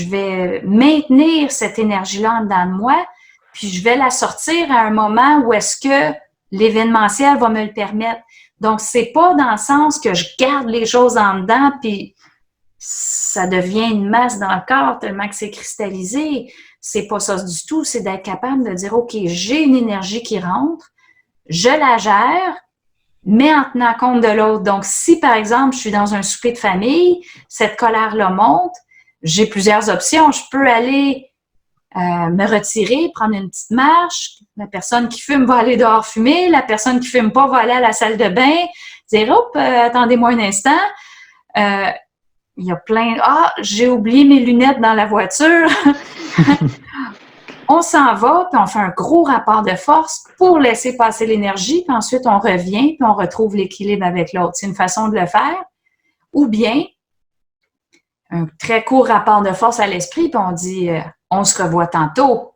vais maintenir cette énergie-là en dedans de moi, puis je vais la sortir à un moment où est-ce que l'événementiel va me le permettre. Donc, c'est pas dans le sens que je garde les choses en dedans puis ça devient une masse dans le corps tellement que c'est cristallisé. C'est pas ça du tout. C'est d'être capable de dire, OK, j'ai une énergie qui rentre, je la gère, mais en tenant compte de l'autre. Donc, si, par exemple, je suis dans un souper de famille, cette colère-là monte, j'ai plusieurs options. Je peux aller me retirer, prendre une petite marche. La personne qui fume va aller dehors fumer. La personne qui fume pas va aller à la salle de bain. Dire, hop, attendez-moi un instant. Il y a plein... Ah, j'ai oublié mes lunettes dans la voiture. On s'en va, puis on fait un gros rapport de force pour laisser passer l'énergie, puis ensuite on revient, puis on retrouve l'équilibre avec l'autre. C'est une façon de le faire. Ou bien, un très court rapport de force à l'esprit, puis on dit on se revoit tantôt.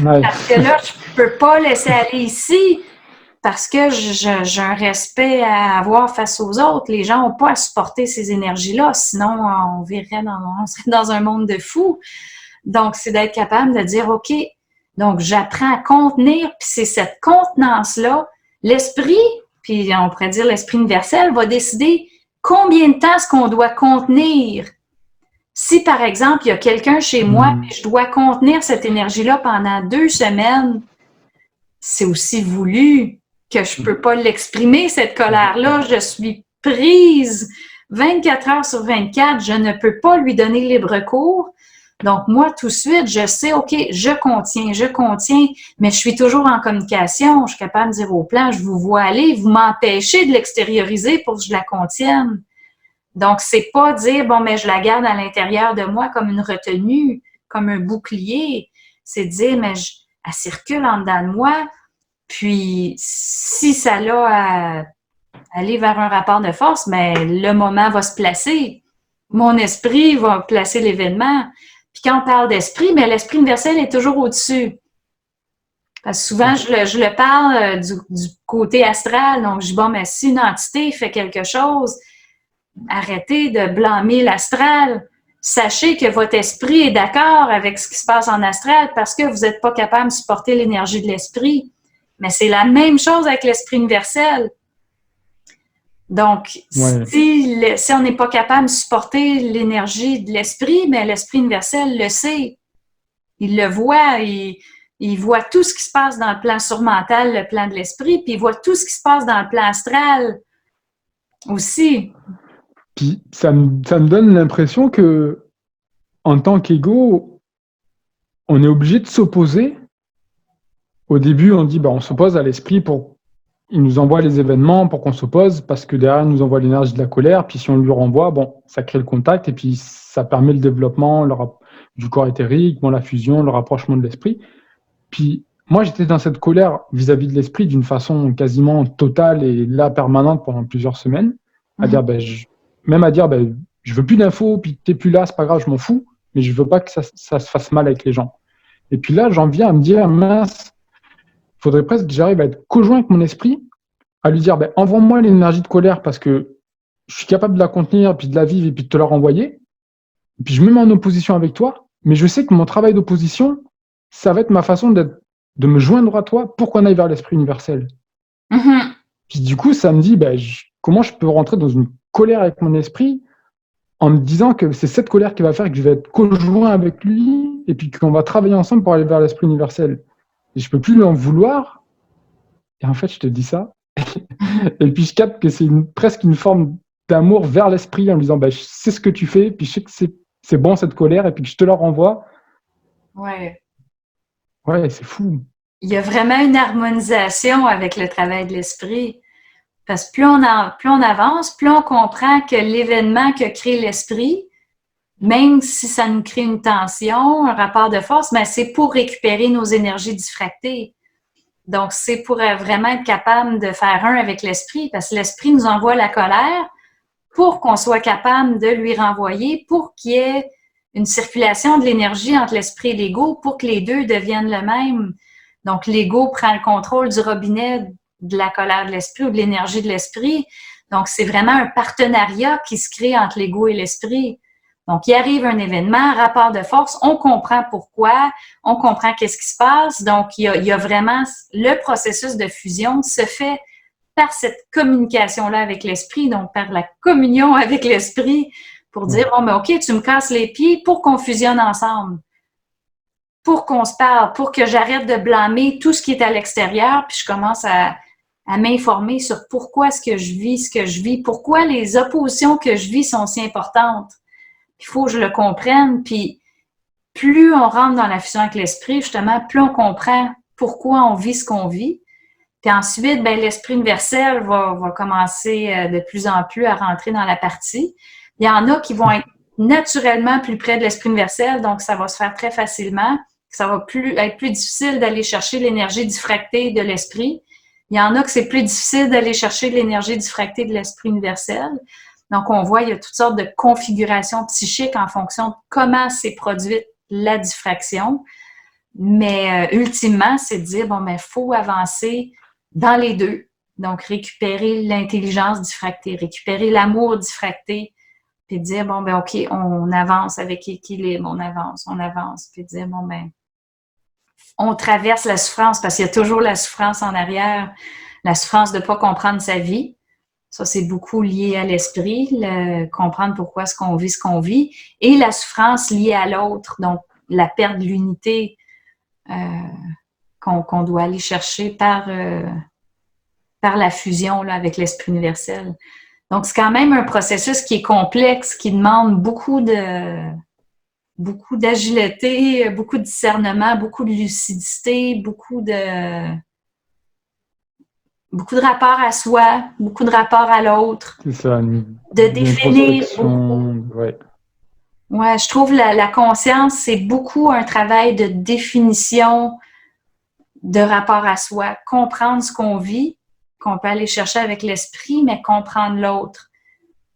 Ouais. Parce que là, je ne peux pas laisser aller ici parce que j'ai un respect à avoir face aux autres. Les gens n'ont pas à supporter ces énergies-là, sinon on serait dans un monde de fous. Donc, c'est d'être capable de dire, OK, donc j'apprends à contenir, puis c'est cette contenance-là, l'esprit, puis on pourrait dire l'esprit universel, va décider combien de temps est-ce qu'on doit contenir. Si, par exemple, il y a quelqu'un chez moi, puis je dois contenir cette énergie-là pendant 2 semaines, c'est aussi voulu que je ne peux pas l'exprimer, cette colère-là. Je suis prise 24 heures sur 24. Je ne peux pas lui donner libre cours. Donc, moi, tout de suite, je sais, OK, je contiens, mais je suis toujours en communication. Je suis capable de dire au plan, je vous vois aller, vous m'empêchez de l'extérioriser pour que je la contienne. Donc, c'est pas dire, bon, mais je la garde à l'intérieur de moi comme une retenue, comme un bouclier. C'est dire, mais elle circule en dedans de moi. Puis, si ça l'a à aller vers un rapport de force, mais le moment va se placer. Mon esprit va placer l'événement. Puis quand on parle d'esprit, mais l'esprit universel est toujours au-dessus. Parce que souvent, je le parle du côté astral. Donc, je dis, bon, mais si une entité fait quelque chose, arrêtez de blâmer l'astral. Sachez que votre esprit est d'accord avec ce qui se passe en astral parce que vous n'êtes pas capable de supporter l'énergie de l'esprit. Mais c'est la même chose avec l'esprit universel. Donc, si on n'est pas capable de supporter l'énergie de l'esprit, mais l'esprit universel le sait. Il le voit. il voit tout ce qui se passe dans le plan surmental, le plan de l'esprit, puis il voit tout ce qui se passe dans le plan astral aussi. Puis ça me donne l'impression que en tant qu'ego, on est obligé de s'opposer. Au début, on dit on s'oppose à l'esprit pour il nous envoie les événements pour qu'on s'oppose parce que derrière, il nous envoie l'énergie de la colère. Puis si on lui renvoie, ça crée le contact et puis ça permet le développement du corps éthérique, la fusion, le rapprochement de l'esprit. Puis moi, j'étais dans cette colère vis-à-vis de l'esprit d'une façon quasiment totale et là permanente pendant plusieurs semaines. À dire, je veux plus d'infos, puis t'es plus là, c'est pas grave, je m'en fous, mais je veux pas que ça se fasse mal avec les gens. Et puis là, j'en viens à me dire, mince, il faudrait presque que j'arrive à être conjoint avec mon esprit, à lui dire, envoie-moi l'énergie de colère parce que je suis capable de la contenir, puis de la vivre, et puis de te la renvoyer. Et puis je me mets en opposition avec toi, mais je sais que mon travail d'opposition, ça va être ma façon de me joindre à toi pour qu'on aille vers l'esprit universel. Mm-hmm. Puis du coup, ça me dit, comment je peux rentrer dans une colère avec mon esprit en me disant que c'est cette colère qui va faire que je vais être conjoint avec lui et puis qu'on va travailler ensemble pour aller vers l'esprit universel. Et je peux plus lui en vouloir. Et en fait, je te dis ça. Et puis je capte que c'est presque une forme d'amour vers l'esprit en lui disant, je sais ce que tu fais, puis je sais que c'est bon cette colère, et puis que je te la renvoie. Ouais. Ouais, c'est fou. Il y a vraiment une harmonisation avec le travail de l'esprit. Parce que plus on avance, plus on comprend que l'événement que crée l'esprit, même si ça nous crée une tension, un rapport de force, c'est pour récupérer nos énergies diffractées. Donc, c'est pour vraiment être capable de faire un avec l'esprit, parce que l'esprit nous envoie la colère pour qu'on soit capable de lui renvoyer, pour qu'il y ait une circulation de l'énergie entre l'esprit et l'ego, pour que les deux deviennent le même. Donc, l'ego prend le contrôle du robinet de la colère de l'esprit ou de l'énergie de l'esprit. Donc, c'est vraiment un partenariat qui se crée entre l'ego et l'esprit. Donc, il arrive un événement, rapport de force, on comprend pourquoi, on comprend qu'est-ce qui se passe. Donc, il y a vraiment le processus de fusion se fait par cette communication-là avec l'esprit, donc par la communion avec l'esprit pour dire, OK, tu me casses les pieds pour qu'on fusionne ensemble, pour qu'on se parle, pour que j'arrête de blâmer tout ce qui est à l'extérieur, puis je commence à m'informer sur pourquoi ce que je vis, pourquoi les oppositions que je vis sont si importantes. Il faut que je le comprenne, puis plus on rentre dans la fusion avec l'esprit, justement, plus on comprend pourquoi on vit ce qu'on vit. Puis ensuite, l'esprit universel va commencer de plus en plus à rentrer dans la partie. Il y en a qui vont être naturellement plus près de l'esprit universel, donc ça va se faire très facilement. Ça va être plus difficile d'aller chercher l'énergie diffractée de l'esprit. Il y en a que c'est plus difficile d'aller chercher l'énergie diffractée de l'esprit universel. Donc, on voit, il y a toutes sortes de configurations psychiques en fonction de comment s'est produite la diffraction. Mais ultimement, c'est de dire, faut avancer dans les deux. Donc, récupérer l'intelligence diffractée, récupérer l'amour diffracté, puis dire, OK, on avance avec équilibre, on avance, puis dire, on traverse la souffrance, parce qu'il y a toujours la souffrance en arrière, la souffrance de ne pas comprendre sa vie. Ça, c'est beaucoup lié à l'esprit, comprendre pourquoi ce qu'on vit, et la souffrance liée à l'autre, donc la perte de l'unité qu'on doit aller chercher par la fusion là, avec l'esprit universel. Donc, c'est quand même un processus qui est complexe, qui demande beaucoup d'agilité, beaucoup de discernement, beaucoup de lucidité, beaucoup de rapport à soi, beaucoup de rapport à l'autre. C'est ça, de définir. Ouais, je trouve la conscience, c'est beaucoup un travail de définition de rapport à soi. Comprendre ce qu'on vit, qu'on peut aller chercher avec l'esprit, mais comprendre l'autre.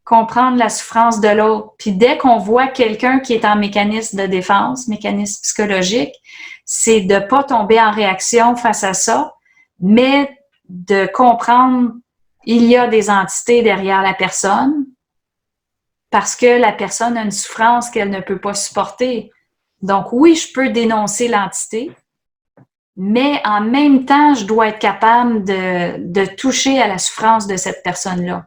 Comprendre la souffrance de l'autre. Puis dès qu'on voit quelqu'un qui est en mécanisme de défense, mécanisme psychologique, c'est de ne pas tomber en réaction face à ça, mais de comprendre il y a des entités derrière la personne parce que la personne a une souffrance qu'elle ne peut pas supporter. Donc oui, je peux dénoncer l'entité, mais en même temps, je dois être capable de toucher à la souffrance de cette personne-là.